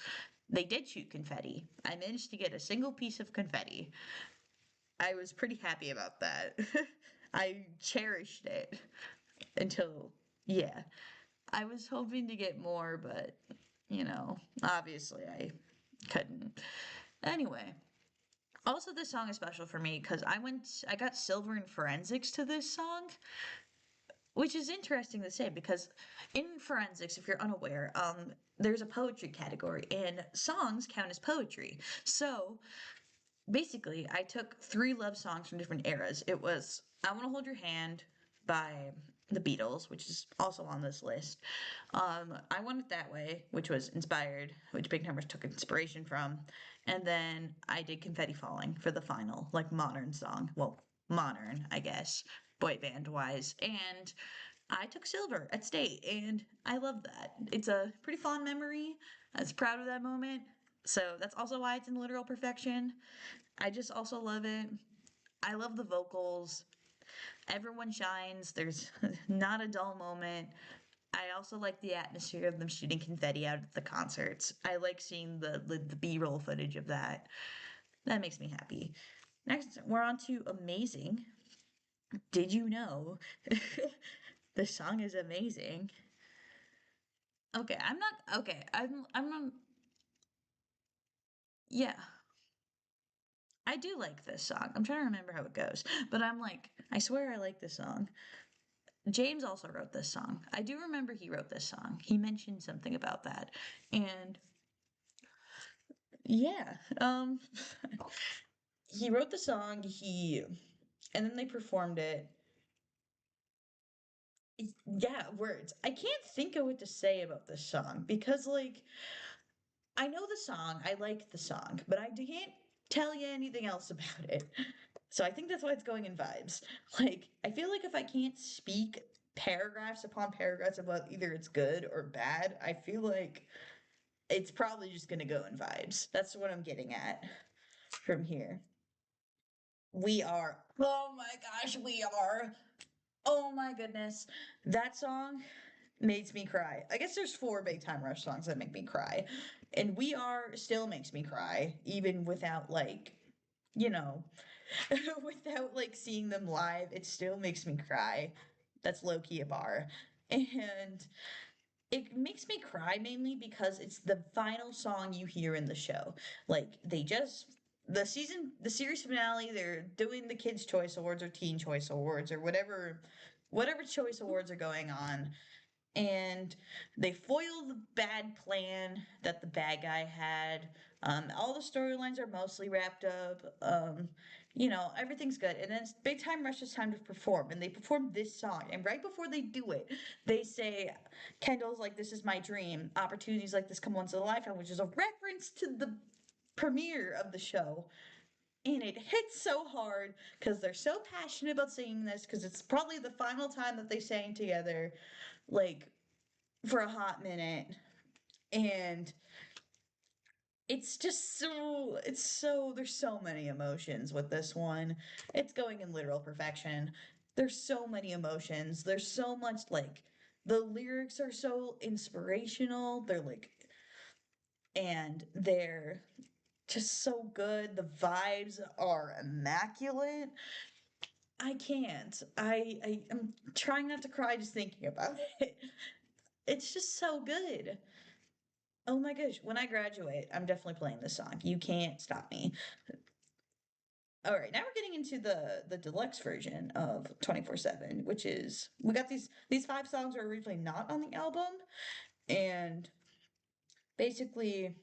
they did shoot confetti. I managed to get a single piece of confetti. I was pretty happy about that. I cherished it until, yeah. I was hoping to get more, but, obviously I couldn't. Anyway, also this song is special for me because I got silver in forensics to this song, which is interesting to say because in forensics, if you're unaware, there's a poetry category and songs count as poetry. So basically, I took three love songs from different eras. It was I Want to Hold Your Hand by the Beatles, which is also on this list. I Want It That Way, which Big Numbers took inspiration from. And then I did Confetti Falling for the final, like modern song. Well, modern, I guess, boy band wise. And I took silver at state, and I love that. It's a pretty fond memory. I was proud of that moment. So that's also why it's in literal perfection. I just also love it. I love the vocals. Everyone shines. There's not a dull moment. I also like the atmosphere of them shooting confetti out at the concerts. I like seeing the B-roll footage of that. That makes me happy. Next, we're on to Amazing. Did you know? The song is amazing. Okay, I'm not okay. I'm not Yeah, I do like this song. I'm trying to remember how it goes, but I'm like, I swear I like this song. James also wrote this song. I do remember he wrote this song. He mentioned something about that. And yeah, he wrote the song, and then they performed it. Yeah, words. I can't think of what to say about this song because, like, I know the song, I like the song, but I can't tell you anything else about it. So I think that's why it's going in vibes. Like, I feel like if I can't speak paragraphs upon paragraphs about either it's good or bad, I feel like it's probably just gonna go in vibes. That's what I'm getting at from here. We are. Oh my gosh, we are. Oh my goodness. That song makes me cry. I guess there's four Big Time Rush songs that make me cry. And We Are still makes me cry, even without like, you know, without like seeing them live, it still makes me cry. That's low key a bar. And it makes me cry mainly because it's the final song you hear in the show. Like they just the series finale, they're doing the Kids Choice Awards or Teen Choice Awards or whatever choice awards are going on, and they foil the bad plan that the bad guy had. All the storylines are mostly wrapped up. Everything's good. And then it's Big Time Rush's time to perform, and they perform this song. And right before they do it, they say, Kendall's like, "This is my dream. Opportunities like this come once in a lifetime," which is a reference to the premiere of the show. And it hits so hard because they're so passionate about singing this because it's probably the final time that they sang together. Like, for a hot minute, and there's so many emotions with this one. It's going in literal perfection. There's so many emotions. There's so much, like, the lyrics are so inspirational. They're just so good. The vibes are immaculate. I can't. I'm trying not to cry just thinking about it. It's just so good. Oh my gosh, when I graduate, I'm definitely playing this song. You can't stop me. All right, now we're getting into the deluxe version of 24/7, which is we got these five songs were originally not on the album, and basically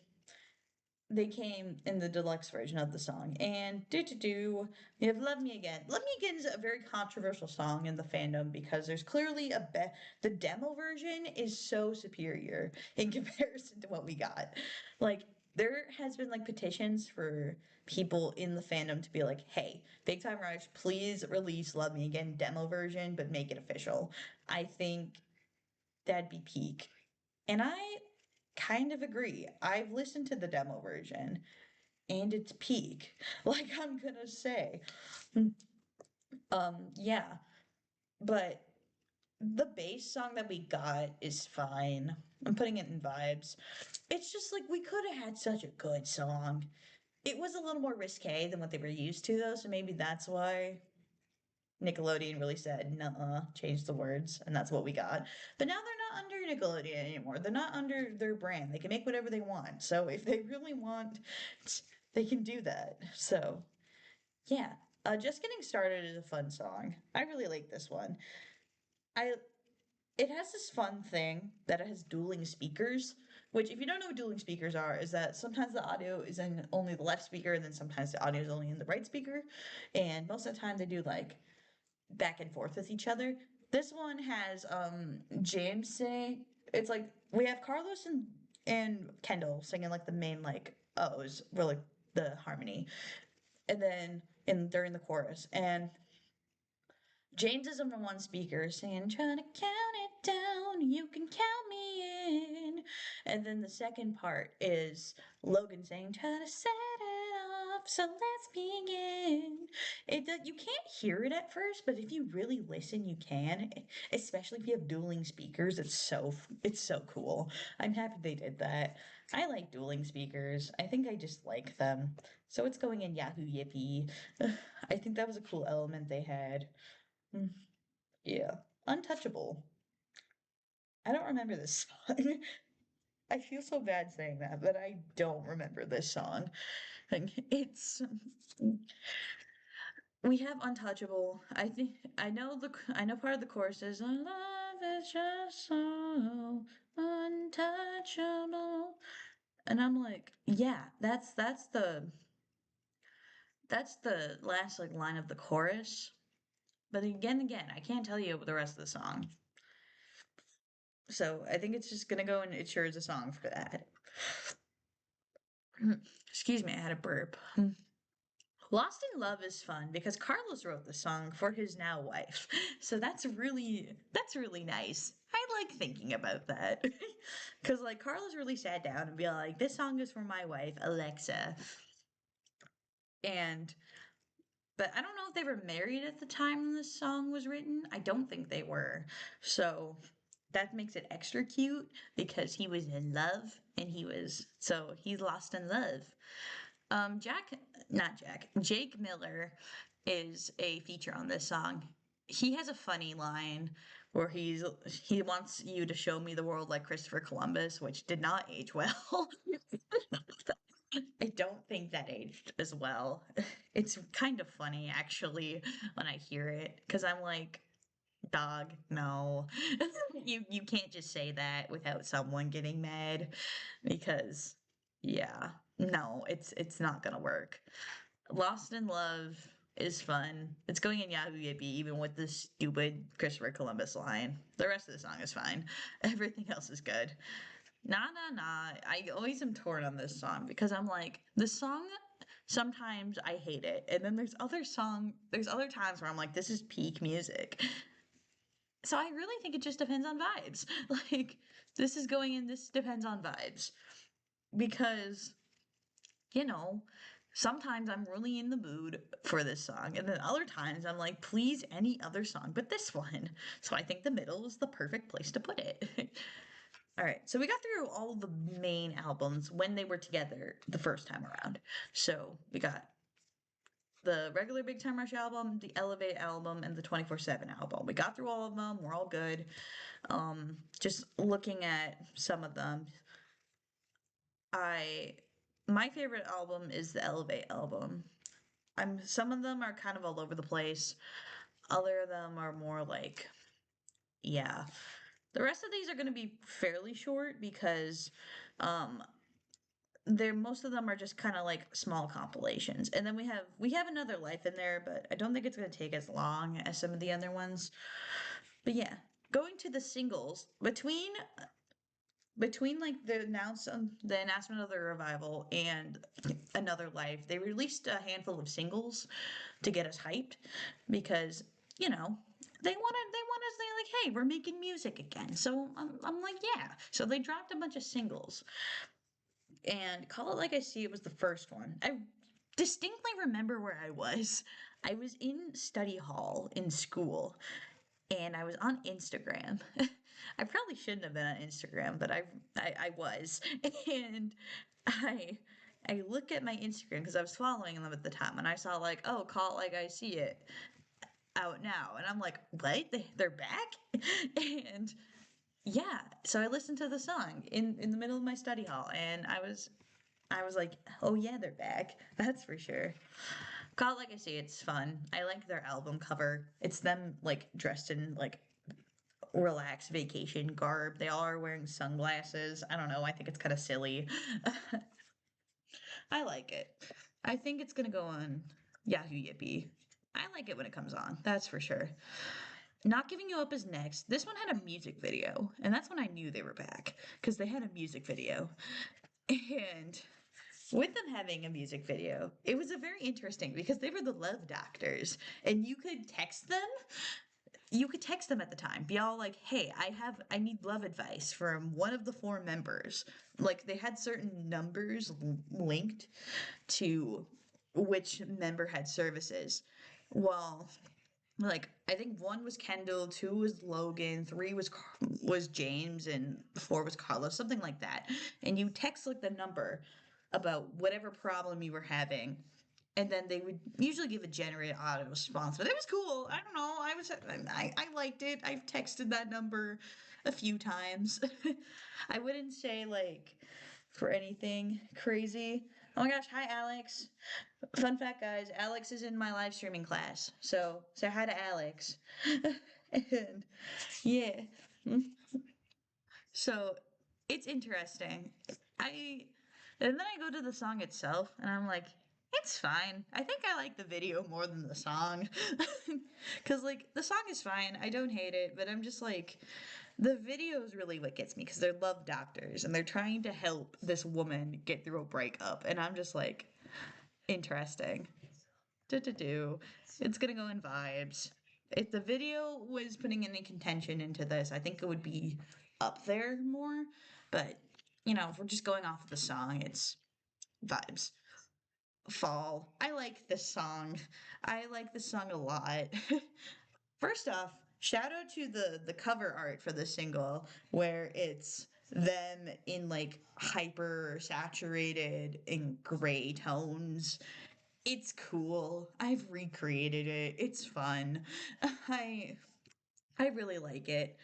they came in the deluxe version of the song. And we have Love Me Again. Love Me Again is a very controversial song in the fandom because there's clearly the demo version is so superior in comparison to what we got. Like, there has been like petitions for people in the fandom to be like, hey, Big Time Rush, please release Love Me Again demo version, but make it official. I think that'd be peak. And I kind of agree. I've listened to the demo version and it's peak. Like I'm gonna say. Yeah. But the bass song that we got is fine. I'm putting it in vibes. It's just like we could have had such a good song. It was a little more risque than what they were used to though, so maybe that's why Nickelodeon really said, "Nuh-uh, change the words," and that's what we got. But now they're not under Nickelodeon anymore. They're not under their brand. They can make whatever they want. So if they really want, they can do that. So yeah, just getting started is a fun song. I really like this one. I It has this fun thing that it has dueling speakers. Which, if you don't know what dueling speakers are, is that sometimes the audio is in only the left speaker, and then sometimes the audio is only in the right speaker. And most of the time, they do like back and forth with each other. This one has James singing. It's like we have Carlos and Kendall singing like the main like O's, were like the harmony, and then in during the chorus, and James is on the one speaker saying, "Trying to count it down, you can count me in." And then the second part is Logan saying, "Try to set it off, so let's begin." You can't hear it at first, but if you really listen, you can. Especially if you have dueling speakers, it's so cool. I'm happy they did that. I like dueling speakers. I think I just like them. So it's going in Yahoo Yippee. I think that was a cool element they had. Mm, yeah. Untouchable. I don't remember this song. I feel so bad saying that, but I don't remember this song. Like, it's we have Untouchable. I think I know part of the chorus is "Our love is just so untouchable," and I'm like, yeah, that's the last like line of the chorus. But again, I can't tell you the rest of the song. So I think it's just gonna go and it sure is a song for that. Excuse me, I had a burp. Lost in Love is fun because Carlos wrote the song for his now wife. So that's really nice. I like thinking about that. Cuz like Carlos really sat down and be like, this song is for my wife, Alexa. And but I don't know if they were married at the time this song was written. I don't think they were. So that makes it extra cute because he was in love and he's lost in love. Jack, not Jack, Jake Miller is a feature on this song. He has a funny line where he wants you to show me the world like Christopher Columbus, which did not age well. I don't think that aged as well. It's kind of funny actually when I hear it because I'm like, dog, no. You can't just say that without someone getting mad because yeah, no, it's not gonna work. Lost in Love is fun. It's going in Yahoo Yippee even with the stupid Christopher Columbus line. The rest of the song is fine. Everything else is good. Nah, nah, nah. I always am torn on this song because I'm like, this song sometimes I hate it. And then there's other times where I'm like, this is peak music. So I really think it just depends on vibes. Like this is going in this depends on vibes. Because, you know, sometimes I'm really in the mood for this song, and then other times I'm like, please any other song but this one. So I think the middle is the perfect place to put it. All right, so we got through all the main albums when they were together the first time around. So we got the regular Big Time Rush album, the Elevate album, and the 24/7 album. We got through all of them. We're all good. Just looking at some of them, I my favorite album is the Elevate album. Some of them are kind of all over the place. Other of them are more like, yeah. The rest of these are going to be fairly short because um they're most of them are just kind of like small compilations. And then we have Another Life in there, but I don't think it's going to take as long as some of the other ones. But yeah, going to the singles between like the announcement of the revival and Another Life, they released a handful of singles to get us hyped because they want us to say like, hey, we're making music again. So I'm like, yeah. So they dropped a bunch of singles, and Call It Like I See It was the first one. I distinctly remember where I was. I was in study hall in school, and I was on Instagram. I probably shouldn't have been on Instagram, but I was, and I I look at my Instagram because I was following them at the time, and I saw like, oh, Call It Like I See It out now, and I'm like, what? They're back, and yeah. So I listened to the song in the middle of my study hall, and I was like, oh yeah, they're back. That's for sure. Call It Like I See It's fun. I like their album cover. It's them like dressed in like relaxed vacation garb. They all are wearing sunglasses. I don't know. I think it's kind of silly. I like it. I think it's gonna go on Yahoo Yippee. I like it when it comes on. That's for sure. Not Giving You Up is next. This one had a music video, and that's when I knew they were back because they had a music video. And with them having a music video, it was a very interesting because they were the Love Doctors, and you could text them at the time, be all like, hey, I need love advice from one of the four members. Like they had certain numbers linked to which member had services. Well, like I think one was Kendall, two was Logan, three was James, and four was Carlos, something like that. And you text like the number about whatever problem you were having, and then they would usually give a generated audio response. But it was cool. I don't know. I liked it. I've texted that number a few times. I wouldn't say like for anything crazy. Oh my gosh, hi Alex. Fun fact guys, Alex is in my live streaming class. So say hi to Alex. And yeah. So it's interesting. I and then I go to the song itself and I'm like, it's fine. I think I like the video more than the song. Cuz like the song is fine. I don't hate it, but I'm just like the video is really what gets me because they're love doctors and they're trying to help this woman get through a breakup and I'm just like interesting. Do. It's gonna go in vibes. If the video was putting any contention into this, I think it would be up there more. But, if we're just going off of the song, it's vibes. Fall. I like this song. I like this song a lot. First off, shout out to the cover art for the single where it's them in like hyper saturated in gray tones. It's cool. I've recreated it. It's fun. I I really like it.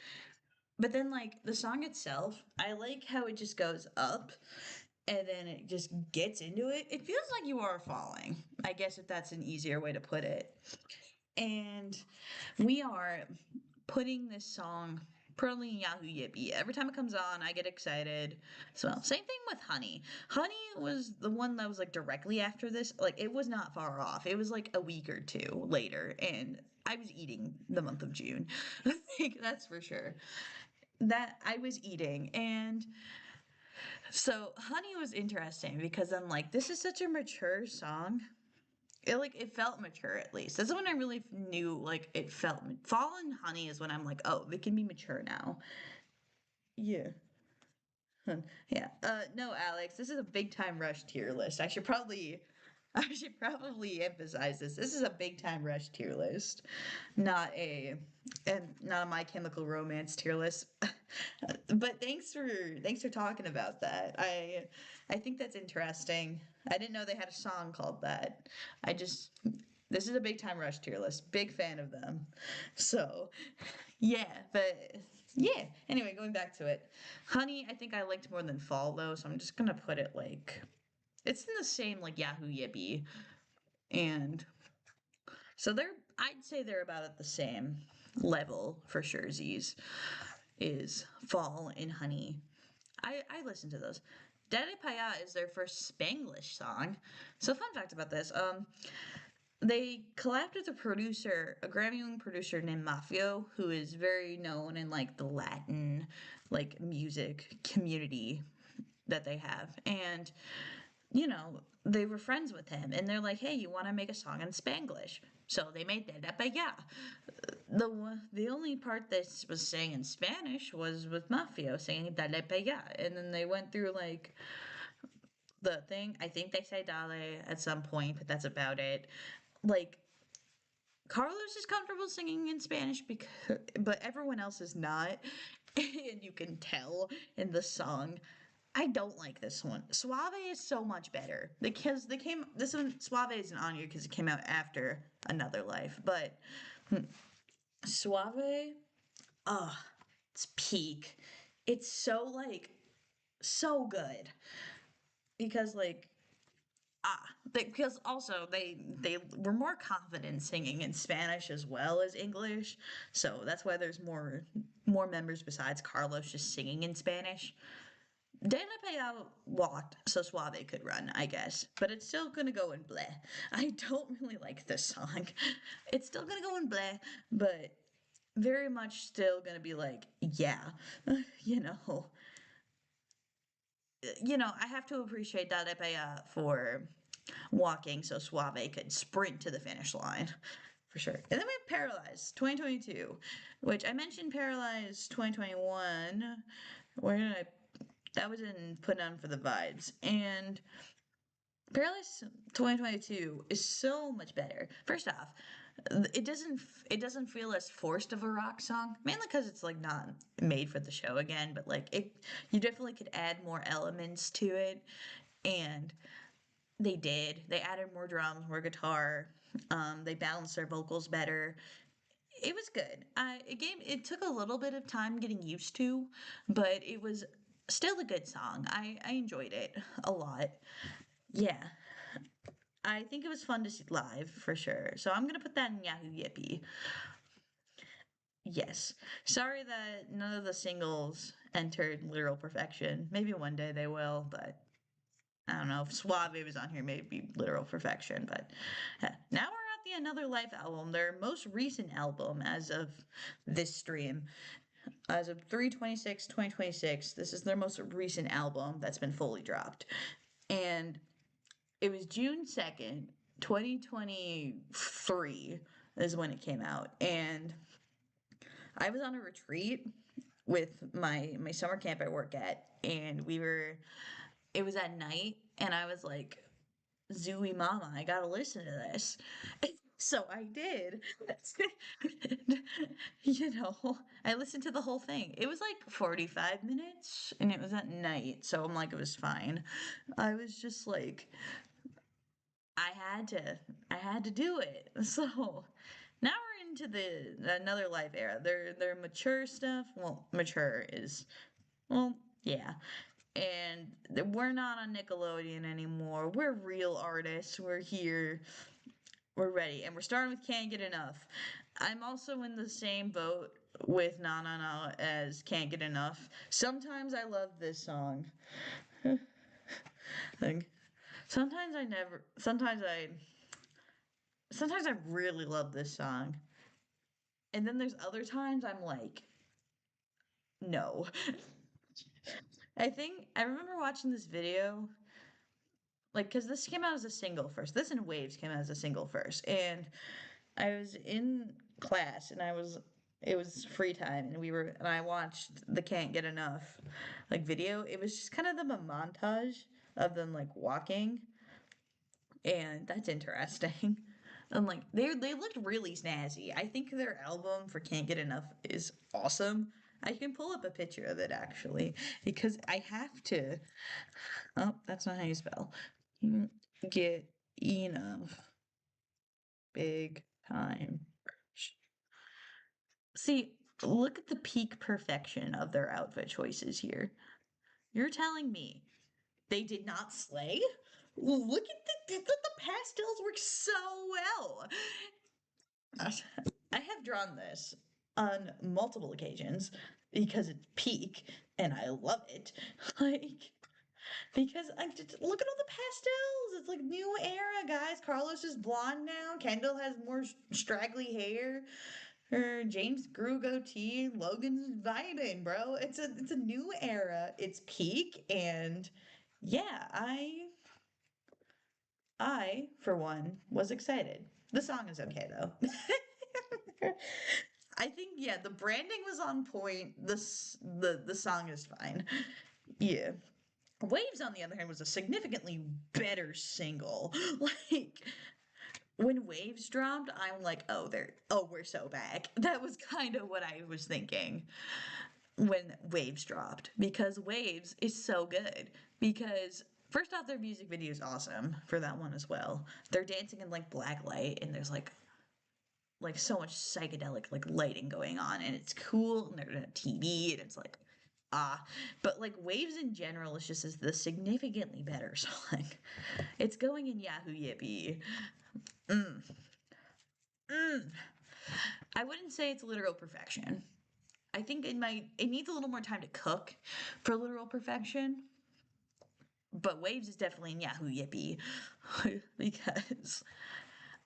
But then like the song itself, I like how it just goes up and then it just gets into it. It feels like you are falling. I guess if that's an easier way to put it. And we are putting this song probably in Yahoo Yippee. Every time it comes on, I get excited. So same thing with Honey. Honey was the one that was like directly after this. Like it was not far off. It was like a week or two later, and I was eating the month of June. Like that's for sure. That I was eating, and so Honey was interesting because I'm like, this is such a mature song. It felt mature at least. That's when I really knew like it felt Fall and Honey is when I'm like, oh, they can be mature now. Yeah. Yeah. No, Alex, this is a big time rush tier list. I should probably emphasize this. This is a big time rush tier list, not a not a My Chemical Romance tier list. But thanks for talking about that. I think that's interesting. I didn't know they had a song called that. I just This is a big time rush tier list. Big fan of them. So, yeah, but yeah. Anyway, going back to it. Honey, I think I liked more than Fall though, so I'm just gonna put it like it's in the same like Yahoo Yippee. And so I'd say they're about at the same level for sure. Z's is Fall and Honey. I listen to those. Dede Paya is their first Spanglish song. So fun fact about this, they collabed with a producer, a Grammy-winning producer named Mafio, who is very known in like the Latin like music community that they have. And they were friends with him and they're like, hey, you want to make a song in Spanglish? So they made that. But yeah, the only part that was sang in Spanish was with Mafio singing Dale Pega. And then they went through like the thing. I think they say Dale at some point, but that's about it. Like, Carlos is comfortable singing in Spanish but everyone else is not. And you can tell in the song. I don't like this one. Suave is so much better because this one Suave isn't on here because it came out after Another Life, but Suave, oh, it's peak. It's so like so good because like because also they were more confident singing in Spanish as well as English, so that's why there's more members besides Carlos just singing in Spanish. De La Payal walked so Suave could run, I guess, but it's still gonna go in bleh. I don't really like this song. It's still gonna go in bleh, but very much still gonna be like, yeah, you know, I have to appreciate Dade Paya for walking so Suave could sprint to the finish line. For sure. And then we have Paralyzed 2022, which I mentioned Paralyzed 2021. Where did I that was in Put On for the Vibes. And Paralyzed 2022 is so much better. First off, it doesn't feel as forced of a rock song, mainly because it's like not made for the show again, but like you definitely could add more elements to it. And They did. They added more drums, more guitar. They balanced their vocals better. It was good. It took a little bit of time getting used to, but it was still a good song. I enjoyed it a lot. Yeah. I think it was fun to see live for sure. So I'm gonna put that in Yahoo Yippee. Yes. Sorry that none of the singles entered Literal Perfection. Maybe one day they will, but I don't know. If Suave was on here, maybe Literal Perfection. But now we're at the Another Life album, their most recent album as of this stream. As of 3/26/2026, this is their most recent album that's been fully dropped. And it was June 2nd, 2023 is when it came out. And I was on a retreat with my summer camp I work at, and it was at night, and I was like, Zooey Mama, I gotta listen to this. So I did. I listened to the whole thing. It was like 45 minutes and it was at night, so I'm like, it was fine. I was just like, I had to, I had to do it. So now we're into the Another Life era. Their mature stuff. Well, mature is, well, yeah. And we're not on Nickelodeon anymore. We're real artists. We're here. We're ready. And we're starting with Can't Get Enough. I'm also in the same boat with Na Na Na as Can't Get Enough. Sometimes I love this song. Like, sometimes I never, sometimes I really love this song. And then there's other times I'm like, no. I remember watching this video, like, because this came out as a single first. This and Waves came out as a single first. And I was in class and it was free time and and I watched the Can't Get Enough like video. It was just kind of them a montage of them like walking, and that's interesting. And like they looked really snazzy. I think their album for Can't Get Enough is awesome. I can pull up a picture of it actually because I have to. Oh, that's not how you spell. Get enough. Big time. See, look at the peak perfection of their outfit choices here. You're telling me they did not slay? Look at the pastels work so well. I have drawn this on multiple occasions because it's peak and I love it. Like, because I just look at all the pastels. It's like new era, guys. Carlos is blonde now. Kendall has more straggly hair. Her James grew goatee. Logan's vibing, bro. It's a new era. It's peak, and yeah, I for one was excited. The song is okay though. I think yeah, the branding was on point. The song is fine. Yeah. Waves, on the other hand, was a significantly better single. Like when Waves dropped, I'm like, we're so back. That was kind of what I was thinking when Waves dropped because Waves is so good. Because first off, their music video is awesome for that one as well. They're dancing in like black light, and there's like so much psychedelic like lighting going on, and it's cool. And they're in a TV, and it's like but like Waves in general is just the significantly better song. It's going in Yahoo Yippee. Mm, mm. I wouldn't say it's literal perfection. I think it needs a little more time to cook for literal perfection. But Waves is definitely in Yahoo Yippee because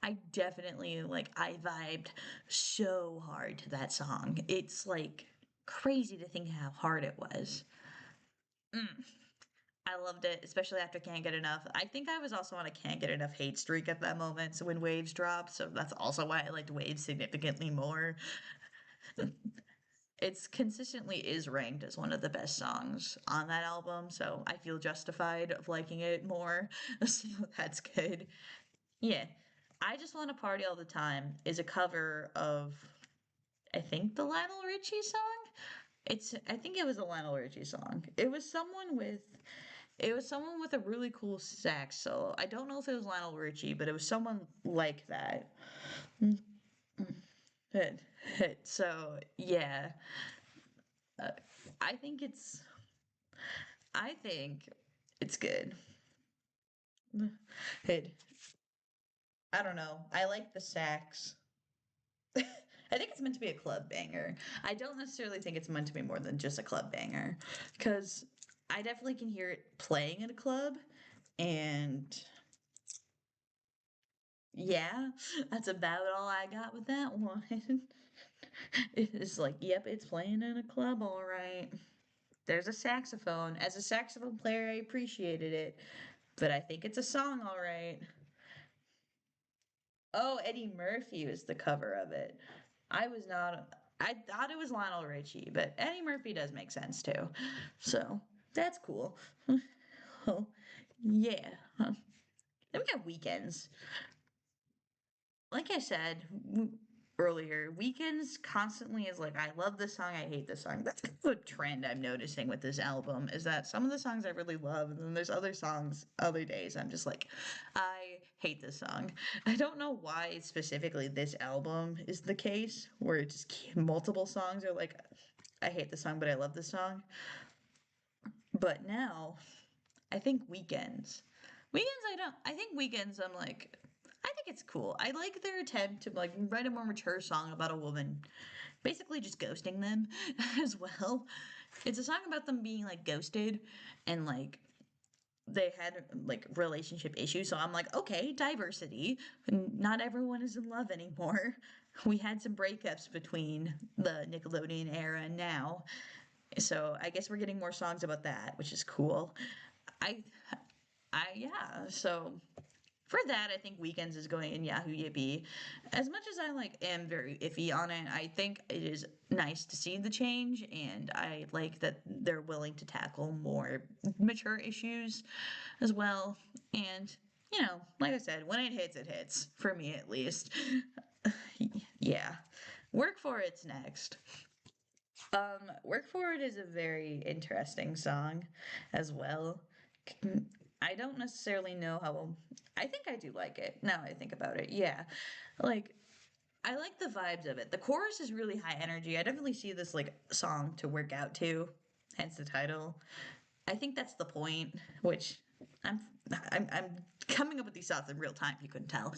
I definitely I vibed so hard to that song. It's like crazy to think how hard it was. Mm. I loved it, especially after Can't Get Enough. I think I was also on a Can't Get Enough hate streak at that moment, so when Waves dropped, so that's also why I liked Waves significantly more. It's consistently is ranked as one of the best songs on that album, so I feel justified of liking it more. So that's good. Yeah. I Just Want to Party All the Time is a cover of I think the Lionel Richie song. I think it was a Lionel Richie song. It was someone with It was someone with a really cool sax solo. I don't know if it was Lionel Richie, but it was someone like that. Mm, mm. Hit, hit. So yeah, uh, I think it's. I think it's good. Hit. I don't know. I like the sax. I think it's meant to be a club banger. I don't necessarily think it's meant to be more than just a club banger, because I definitely can hear it playing at a club, and yeah, that's about all I got with that one. It's like, yep, it's playing in a club, all right. There's a saxophone. As a saxophone player, I appreciated it, but I think it's a song, all right. Oh, Eddie Murphy was the cover of it. I was not. I thought it was Lionel Richie, but Eddie Murphy does make sense too. So that's cool. Oh, yeah. Huh. Then we got weekends. Like I said earlier, weekends constantly is like, I love this song, I hate this song. That's kind of a trend I'm noticing with this album, is that some of the songs I really love, and then there's other songs, other days, I'm just like, I hate this song. I don't know why specifically this album is the case, where it's just multiple songs are like, I hate this song, but I love this song. But now, I think weekends. Weekends, I don't. I think weekends. I'm like, I think it's cool. I like their attempt to like write a more mature song about a woman, basically just ghosting them as well. It's a song about them being like ghosted and like they had like relationship issues. So I'm like, okay, diversity. Not everyone is in love anymore. We had some breakups between the Nickelodeon era and now. So I guess we're getting more songs about that, which is cool. I yeah, so for that, I think Weekends is going in Yahoo Yippee. As much as I like am very iffy on it, I think it is nice to see the change, and I like that they're willing to tackle more mature issues as well. And like I said, when it hits for me at least. Yeah, Work for It's next. Work for It is a very interesting song as well. I don't necessarily know how. I think I do like it now I think about it. Yeah. Like, I like the vibes of it. The chorus is really high energy. I definitely see this like song to work out to, hence the title. I think that's the point, which I'm I'm coming up with these thoughts in real time, if you couldn't tell.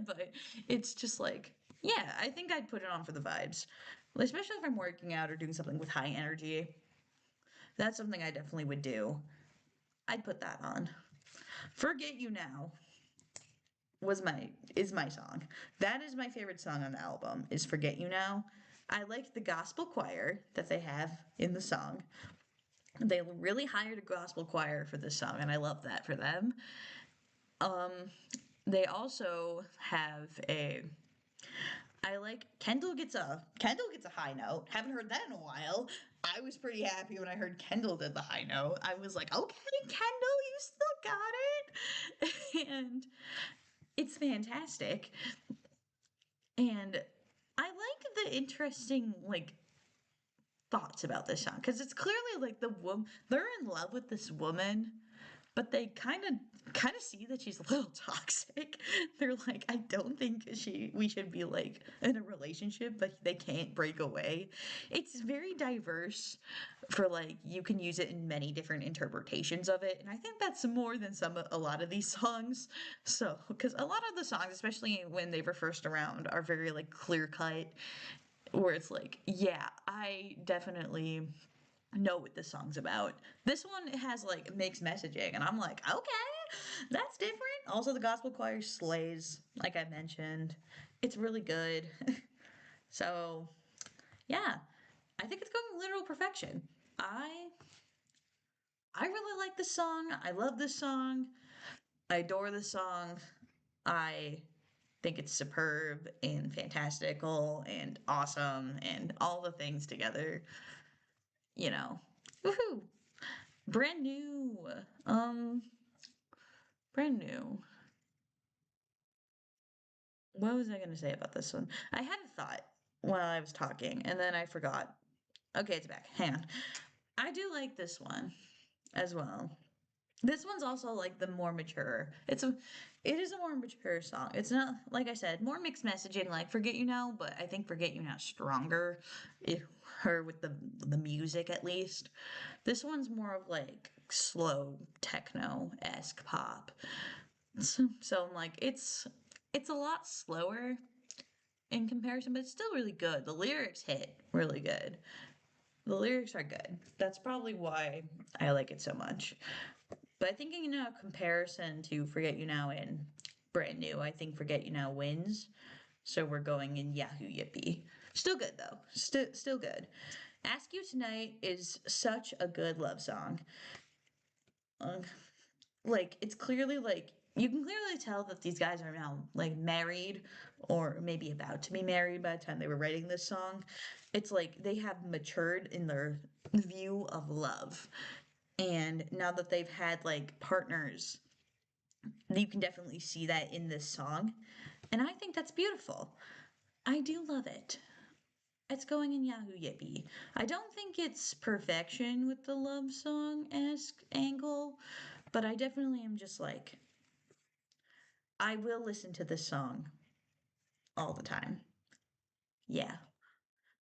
But it's just like, yeah, I think I'd put it on for the vibes. Especially if I'm working out or doing something with high energy. That's something I definitely would do. I'd put that on. Forget You Now was my is my song. That is my favorite song on the album, is Forget You Now. I like the gospel choir that they have in the song. They really hired a gospel choir for this song, and I love that for them. Um, they also have a. I like Kendall gets a high note. Haven't heard that in a while. I was pretty happy when I heard Kendall did the high note. I was like, okay, Kendall, you still got it, and it's fantastic. And I like the interesting like thoughts about this song, because it's clearly like the woman, they're in love with this woman, but they kind of see that she's a little toxic. They're like, I don't think we should be like in a relationship, but they can't break away. It's very diverse, for like you can use it in many different interpretations of it, and I think that's more than a lot of these songs. So because a lot of the songs, especially when they were first around, are very like clear cut, where it's like, yeah, I definitely know what this song's about. This one has like mixed messaging, and I'm like, okay, that's different. Also, the gospel choir slays, like I mentioned. It's really good. So, yeah, I think it's going literal perfection. I I really like this song. I love this song. I adore this song. I think it's superb and fantastical and awesome and all the things together. You know, woohoo! Brand new. Um, Brand new. What was I going to say about this one? I had a thought while I was talking, and then I forgot. Okay, it's back. Hang on. I do like this one as well. This one's also like the more mature. It is a more mature song. It's not like I said, more mixed messaging like Forget You Now, but I think Forget You Now stronger if her with the music at least. This one's more of like slow techno-esque pop. So I'm like it's a lot slower in comparison, but it's still really good. The lyrics hit really good. The lyrics are good. That's probably why I like it so much. But I think in a comparison to Forget You Now and Brand New, I think Forget You Now wins. So we're going in Yahoo Yippee. Still good though. Still good. Ask You Tonight is such a good love song. Uh, like it's clearly like you can clearly tell that these guys are now like married or maybe about to be married by the time they were writing this song. It's like they have matured in their view of love. And now that they've had like partners, you can definitely see that in this song. And I think that's beautiful. I do love it. It's going in Yahoo Yippee. I don't think it's perfection with the love song esque angle, but I definitely am just like, I will listen to this song all the time. Yeah.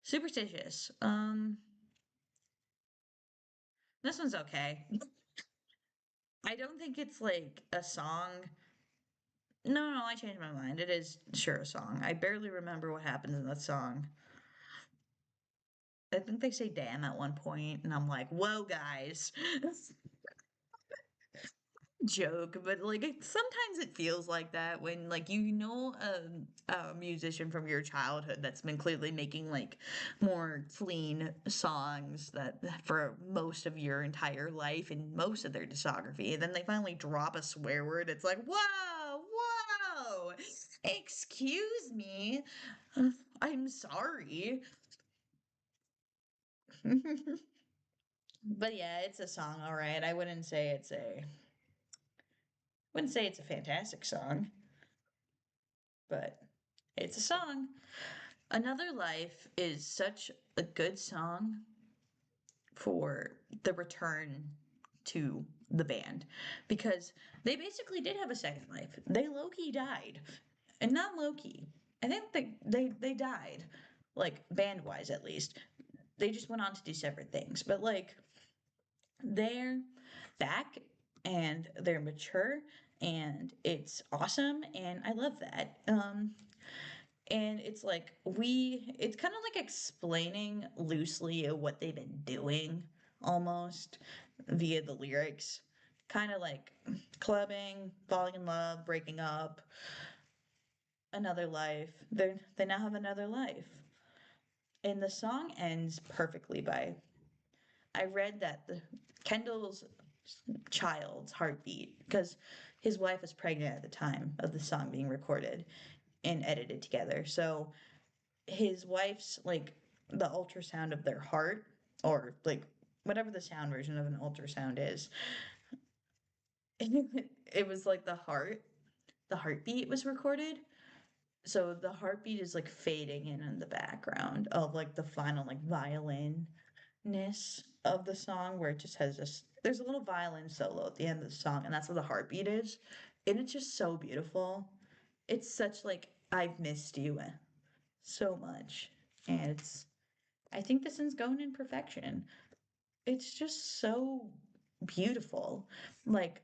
Superstitious. This one's okay. I don't think it's like a song. No, I changed my mind. It is sure a song. I barely remember what happens in that song. I think they say damn at one point, and I'm like, whoa, guys. Joke, but like sometimes it feels like that when like a musician from your childhood that's been clearly making like more clean songs that for most of your entire life and most of their discography, and then they finally drop a swear word. It's like, whoa, excuse me, I'm sorry. But yeah, it's a song, all right. I wouldn't say it's a fantastic song, but it's a song. Another Life is such a good song for the return to the band because they basically did have a second life. They low key died, and not low key. I think they died, like band wise at least. They just went on to do separate things, but like they're back and they're mature and it's awesome and I love that. And it's like it's kind of like explaining loosely what they've been doing almost via the lyrics. Kind of like clubbing, falling in love, breaking up, another life. They now have another life. And the song ends perfectly by I read that the Kendall's child's heartbeat because his wife was pregnant at the time of the song being recorded and edited together. So his wife's like the ultrasound of their heart or like whatever the sound version of an ultrasound is. It was like the heartbeat was recorded. So the heartbeat is like fading in the background of like the final like violin ness of the song where it just has this there's a little violin solo at the end of the song and that's what the heartbeat is and it's just so beautiful. It's such like I've missed you so much and it's I think this one's going in perfection. It's just so beautiful. Like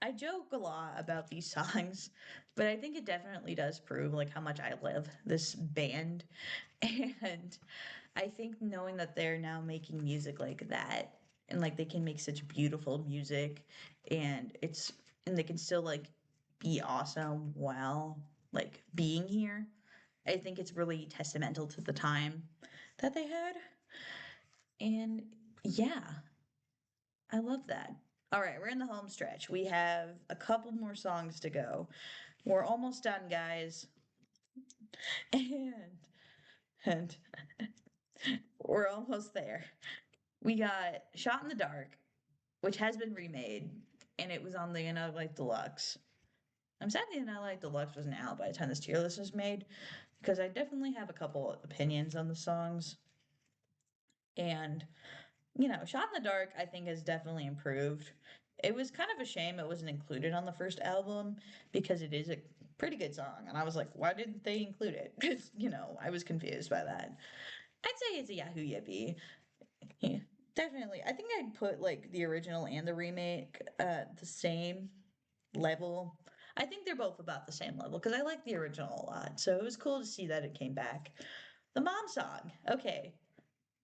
I joke a lot about these songs, but I think it definitely does prove like how much I love this band. And I think knowing that they're now making music like that and like they can make such beautiful music and they can still like be awesome while like being here. I think it's really testamental to the time that they had. And yeah, I love that. All right, we're in the home stretch. We have a couple more songs to go. We're almost done, guys. And and we're almost there. We got Shot in the Dark, which has been remade, and it was on the Light Deluxe. I'm sad the Light Deluxe wasn't out by the time this tier list was made, because I definitely have a couple opinions on the songs. And Shot in the Dark, I think, has definitely improved. It was kind of a shame it wasn't included on the first album because it is a pretty good song. And I was like, why didn't they include it? Because, I was confused by that. I'd say it's a Yahoo Yippee. Yeah, definitely. I think I'd put like the original and the remake the same level. I think they're both about the same level because I like the original a lot. So it was cool to see that it came back. The mom song. Okay,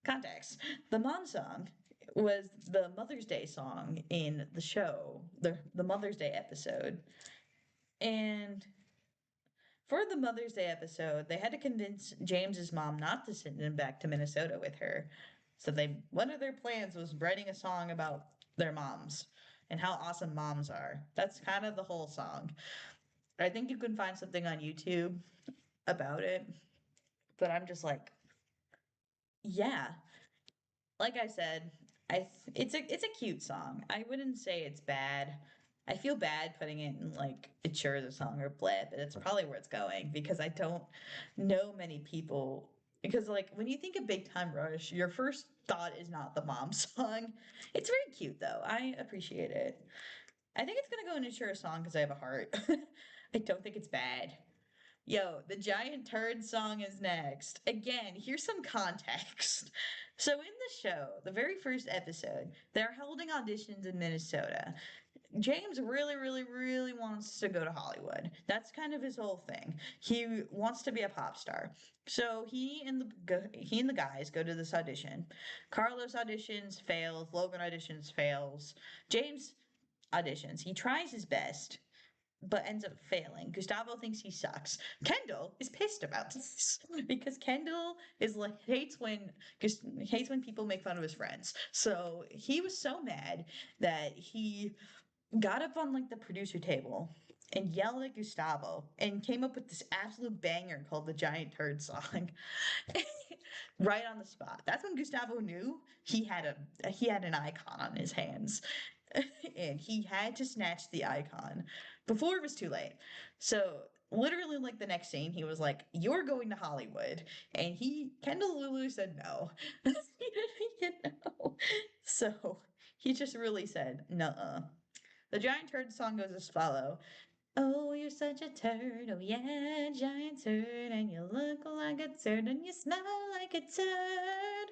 context. The mom song was the Mother's Day song in the show, the Mother's Day episode. And for the Mother's Day episode, they had to convince James's mom not to send him back to Minnesota with her. So one of their plans was writing a song about their moms and how awesome moms are. That's kind of the whole song. I think you can find something on YouTube about it, but I'm just like, yeah, like I said, it's a cute song. I wouldn't say it's bad. I feel bad putting it in like it sure is a song or blip, but it's probably where it's going because I don't know many people. Because like when you think of Big Time Rush, your first thought is not the mom song. It's very cute though. I appreciate it. I think it's gonna go in a sure song because I have a heart. I don't think it's bad. Yo, the giant turd song is next. Again, here's some context. So, in the show, the very first episode, they're holding auditions in Minnesota. James really, really, really wants to go to Hollywood. That's kind of his whole thing. He wants to be a pop star. So he and the guys go to this audition. Carlos auditions, fails. Logan auditions, fails. James auditions. He tries his best but ends up failing. Gustavo thinks he sucks. Kendall is pissed about this because Kendall is like hates when people make fun of his friends. So he was so mad that he got up on like the producer table and yelled at Gustavo and came up with this absolute banger called the Giant Turd Song. Right on the spot. That's when Gustavo knew he had an icon on his hands. And he had to snatch the icon before it was too late. So literally like the next scene he was like, "You're going to Hollywood." And Kendall Lulu said no. He didn't get no. So he just really said, "Nuh-uh." The Giant Turd song goes as follow. Oh, you're such a turd. Oh, yeah, giant turd. And you look like a turd and you smell like a turd.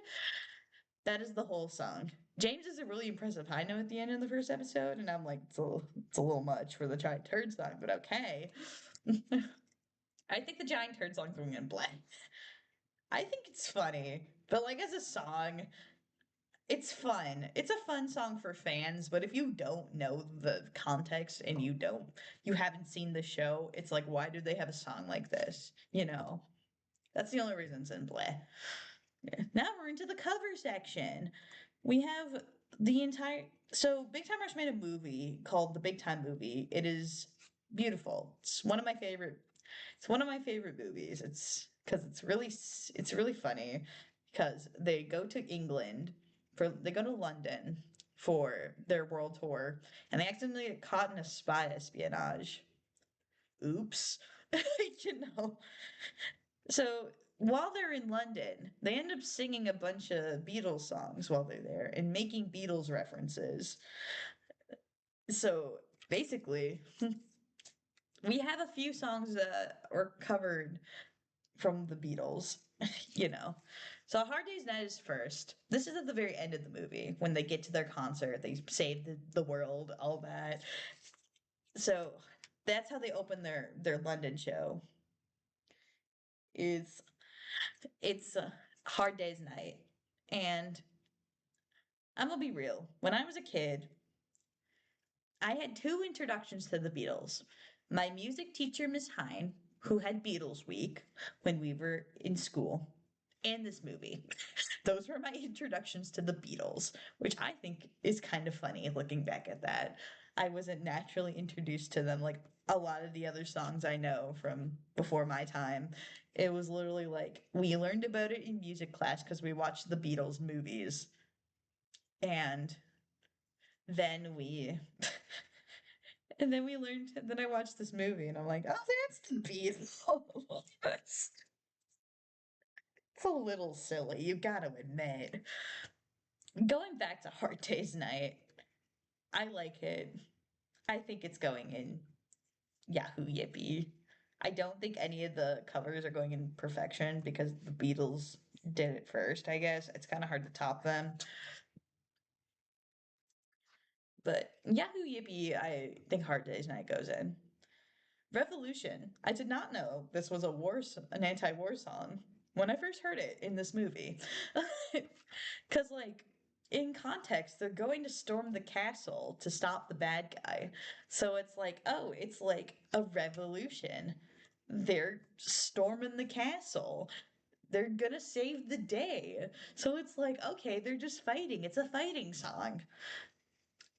That is the whole song. James is a really impressive high note at the end of the first episode, and I'm like, it's a little much for the giant turd song, but okay. I think the giant turd song's going in blank. I think it's funny, but like as a song, it's fun. It's a fun song for fans, but if you don't know the context and you haven't seen the show, it's like, why do they have a song like this? That's the only reason it's in play. Now we're into the cover section. We have the entire. So Big Time Rush made a movie called The Big Time Movie. It is beautiful. It's one of my favorite. It's one of my favorite movies. It's really funny because they go to they go to London for their world tour and they accidentally get caught in a spy espionage. Oops. you know so while they're in London, they end up singing a bunch of Beatles songs while they're there and making Beatles references. So basically, we have a few songs that are covered from the Beatles, you know. So A Hard Day's Night is first. This is at the very end of the movie when they get to their concert, they save the world, all that. So that's how they open their London show. Is it's a hard day's night. And I'm gonna be real. When I was a kid, I had two introductions to the Beatles. My music teacher, Miss Hine, who had Beatles Week when we were in school, and this movie. Those were my introductions to the Beatles, which I think is kind of funny looking back at that. I wasn't naturally introduced to them like a lot of the other songs I know from before my time. It was literally like we learned about it in music class because we watched the Beatles movies. And then we then I watched this movie and I'm like, oh, that's the Beatles. It's a little silly, you gotta admit. Going back to Hard Day's Night, I like it. I think it's going in Yahoo Yippee. I don't think any of the covers are going in perfection because the Beatles did it first, I guess. It's kind of hard to top them. But Yahoo Yippee, I think Hard Day's Night goes in. Revolution. I did not know this was an anti-war song when I first heard it in this movie. Cuz like in context, they're going to storm the castle to stop the bad guy. So it's like, oh, it's like a revolution. They're storming the castle. They're gonna save the day. So it's like, okay, they're just fighting. It's a fighting song.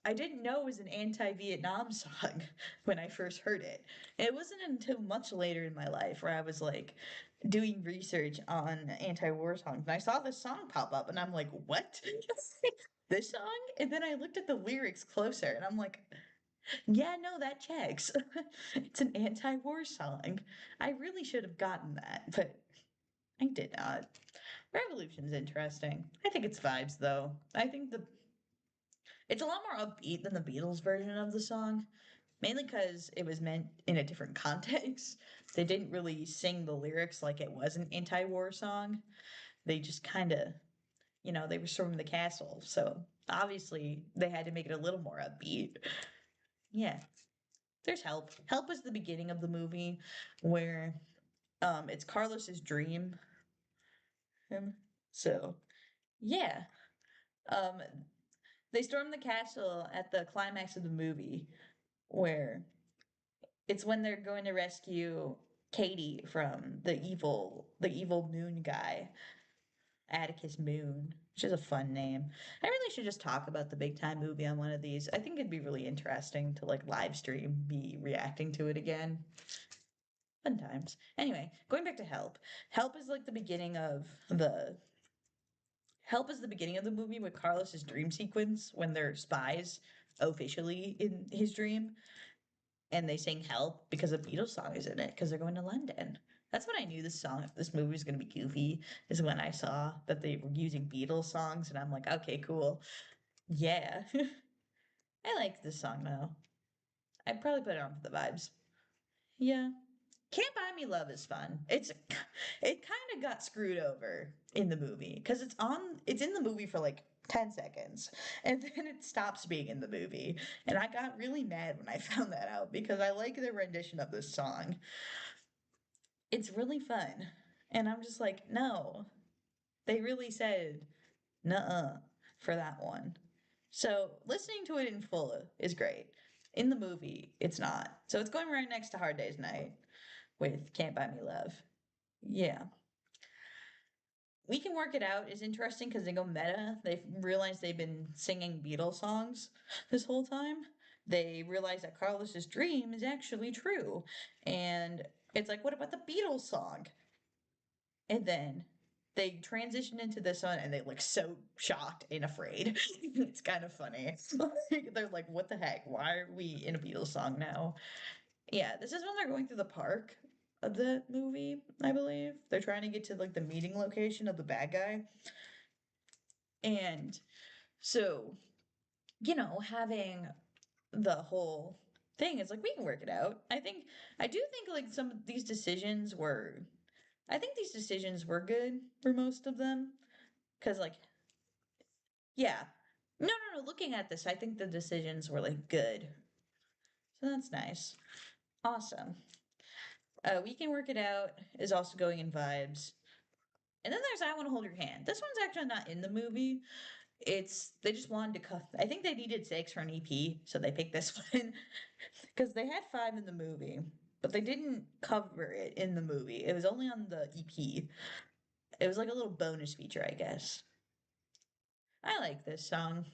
I didn't know it was an anti-Vietnam song when I first heard it. It wasn't until much later in my life where I was like doing research on anti-war songs and I saw this song pop up and I'm like, "What? This song?" And then I looked at the lyrics closer and I'm like, "Yeah, no, that checks. It's an anti-war song." I really should have gotten that, but I did not. Revolution's interesting. I think it's vibes though. I think the it's a lot more upbeat than the Beatles version of the song, mainly because it was meant in a different context. They didn't really sing the lyrics like it was an anti war song. They just kind of, they were storming the castle. So obviously they had to make it a little more upbeat. Yeah, there's Help. Help is the beginning of the movie where it's Carlos's dream. Him. So, yeah. Um, they storm the castle at the climax of the movie where it's when they're going to rescue Katie from the evil moon guy, Atticus Moon, which is a fun name. I really should just talk about the big time movie on one of these. I think it'd be really interesting to like live stream me reacting to it again. Fun times. Anyway, going back to Help. Help is like the beginning of the Help is the beginning of the movie with Carlos's dream sequence when they're spies officially in his dream and they sing Help because a Beatles song is in it because they're going to London. That's when I knew this movie was going to be goofy, is when I saw that they were using Beatles songs, and I'm like, okay, cool. Yeah. I like this song though. I'd probably put it on for the vibes. Yeah. Can't Buy Me Love is fun. It kind of got screwed over in the movie because it's in the movie for like 10 seconds and then it stops being in the movie. And I got really mad when I found that out because I like their rendition of this song. It's really fun. And I'm just like, no, they really said nuh-uh for that one. So listening to it in full is great. In the movie, it's not. So it's going right next to Hard Day's Night with Can't Buy Me Love. Yeah. We Can Work It Out is interesting because they go meta. They realize they've been singing Beatles songs this whole time. They realize that Carlos's dream is actually true. And it's like, what about the Beatles song? And then they transition into this one and they look so shocked and afraid. It's kind of funny. They're like, what the heck? Why are we in a Beatles song now? Yeah, this is when they're going through the park of the movie, I believe. They're trying to get to like the meeting location of the bad guy. And so, having the whole thing is like we can work it out. I do think like some of these decisions were I think these decisions were good for most of them. Cause like, yeah. No. Looking at this, I think the decisions were like good. So that's nice. Awesome. We Can Work It Out is also going in vibes. And then there's I Want to Hold Your Hand. This one's actually not in the movie. They just wanted to cut. I think they needed 6 for an EP, so they picked this one because they had 5 in the movie, but they didn't cover it in the movie. It was only on the EP. It was like a little bonus feature, I guess. I like this song.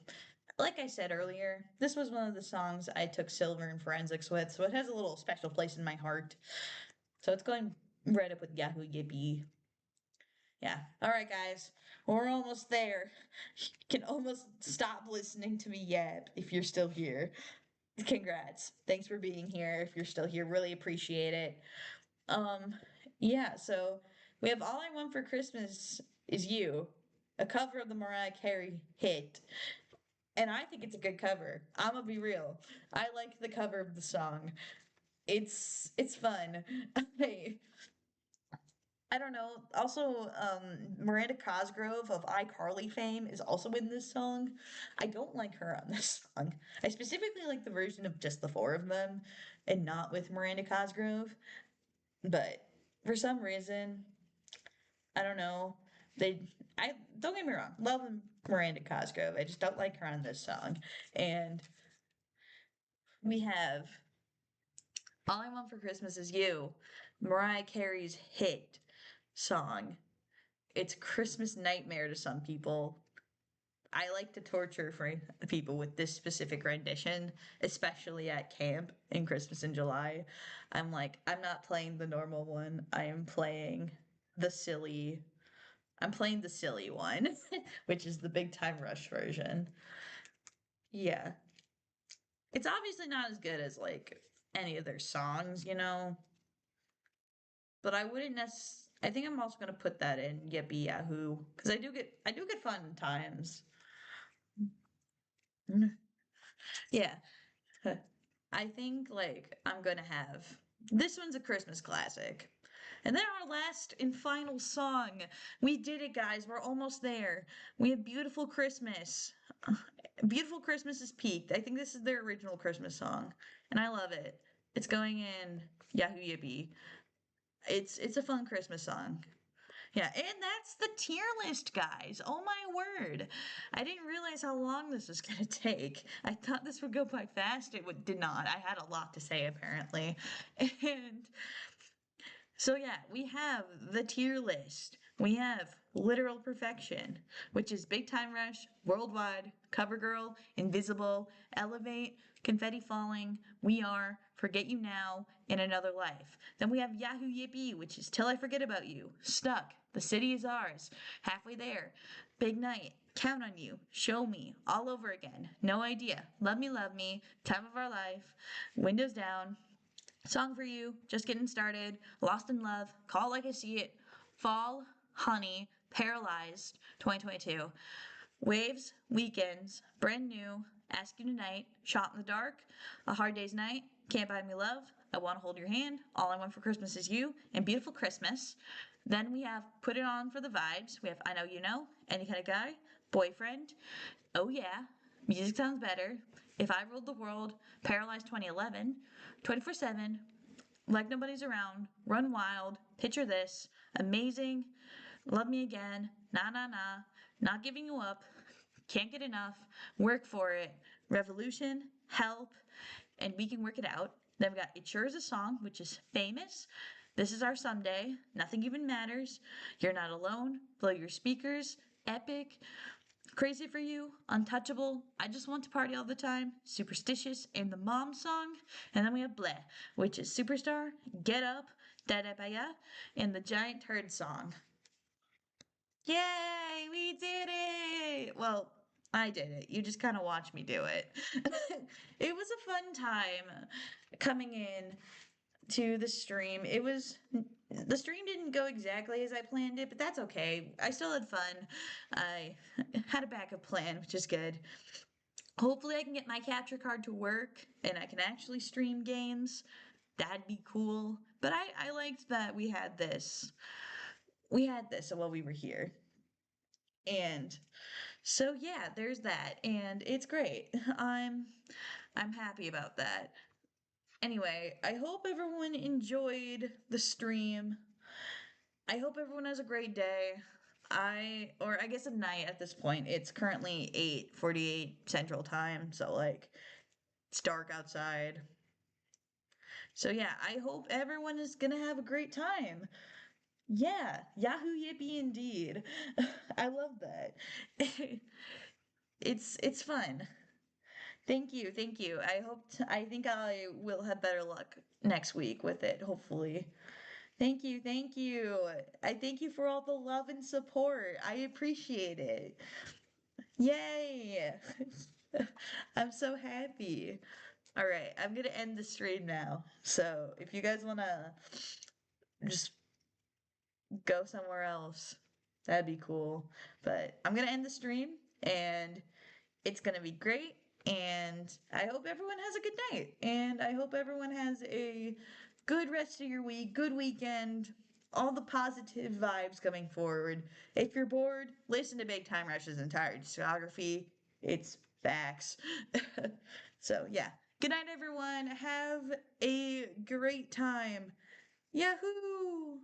Like I said earlier, this was one of the songs I took silver in forensics with, so it has a little special place in my heart. So it's going right up with Yahoo Yippee. Yeah. All right, guys. We're almost there. You can almost stop listening to me yap if you're still here. Congrats. Thanks for being here. If you're still here, really appreciate it. Um, yeah, so we have All I Want for Christmas Is You, a cover of the Mariah Carey hit. And I think it's a good cover. I'm gonna be real. I like the cover of the song. It's fun. I, I don't know. Also, Miranda Cosgrove of iCarly fame is also in this song. I don't like her on this song. I specifically like the version of just the four of them and not with Miranda Cosgrove. But for some reason, I don't know. They, I don't get me wrong, love Miranda Cosgrove. I just don't like her on this song. And we have All I Want for Christmas Is You, Mariah Carey's hit song. It's Christmas nightmare to some people. I like to torture for people with this specific rendition, especially at camp in Christmas in July. I'm like, I'm not playing the normal one. I am playing the silly. I'm playing the silly one, which is the Big Time Rush version. Yeah. It's obviously not as good as like any of their songs, you know, but I wouldn't necessarily. I think I'm also gonna put that in Yippee Yahoo because I do get fun times. Yeah. I think like I'm gonna have this one's a Christmas classic. And then our last and final song. We did it, guys. We're almost there. We have Beautiful Christmas. Beautiful Christmas is peaked. I think this is their original Christmas song. And I love it. It's going in Yahoo Yippee. It's a fun Christmas song. Yeah, and that's the tier list, guys. Oh my word. I didn't realize how long this was going to take. I thought this would go by fast. Did not. I had a lot to say, apparently. And so, yeah, we have the tier list. We have Literal Perfection, which is Big Time Rush, Worldwide, CoverGirl, Invisible, Elevate, Confetti Falling, We Are, Forget You Now, In Another Life. Then we have Yahoo Yippee, which is Till I Forget About You, Stuck, The City Is Ours, Halfway There, Big Night, Count on You, Show Me, All Over Again, No Idea, Love Me, Time of Our Life, Windows Down, Song for You, Just Getting Started, Lost in Love, Call Like I See It, Fall, Honey, Paralyzed, 2022, Waves, Weekends, Brand New, Ask You Tonight, Shot in the Dark, A Hard Day's Night, Can't Buy Me Love, I Want to Hold Your Hand, All I Want for Christmas Is You, and Beautiful Christmas. Then we have Put It On for the Vibes. We have I Know You Know, Any Kind of Guy, Boyfriend, Oh Yeah, Music Sounds Better, If I Ruled the World, Paralyzed 2011, 24/7, Like Nobody's Around, Run Wild, Picture This, Amazing, Love Me Again, Na Na Na, Not Giving You Up, Can't Get Enough, Work For It, Revolution, Help, and We Can Work It Out. Then we got It Sure Is a Song, which is famous. This Is Our Someday, Nothing Even Matters, You're Not Alone, Blow Your Speakers, Epic, Crazy for You, Untouchable, I Just Want to Party All the Time, Superstitious, and the Mom Song. And then we have Bleh, which is Superstar, Get Up, Da Da Ba Ya, and the Giant Turd Song. Yay, we did it! Well, I did it. You just kind of watched me do it. It was a fun time coming in to the stream. The stream didn't go exactly as I planned it, but that's okay. I still had fun. I had a backup plan, which is good. Hopefully I can get my capture card to work and I can actually stream games. That'd be cool. But I liked that we had this. We had this while we were here. And so yeah, there's that. And it's great. I'm happy about that. Anyway, I hope everyone enjoyed the stream. I hope everyone has a great day. Or I guess a night at this point. It's currently 8:48 Central Time, so like it's dark outside. So yeah, I hope everyone is gonna have a great time. Yeah, Yahoo Yippee indeed. I love that. It's fun. Thank you, thank you. I think I will have better luck next week with it, hopefully. Thank you, thank you. I thank you for all the love and support. I appreciate it. Yay! I'm so happy. All right, I'm gonna end the stream now. So if you guys wanna just go somewhere else, that'd be cool. But I'm gonna end the stream and It's going to be great. And I hope everyone has a good night. And I hope everyone has a good rest of your week, good weekend, all the positive vibes coming forward. If you're bored, listen to Big Time Rush's entire discography. It's facts. So, yeah. Good night, everyone. Have a great time. Yahoo!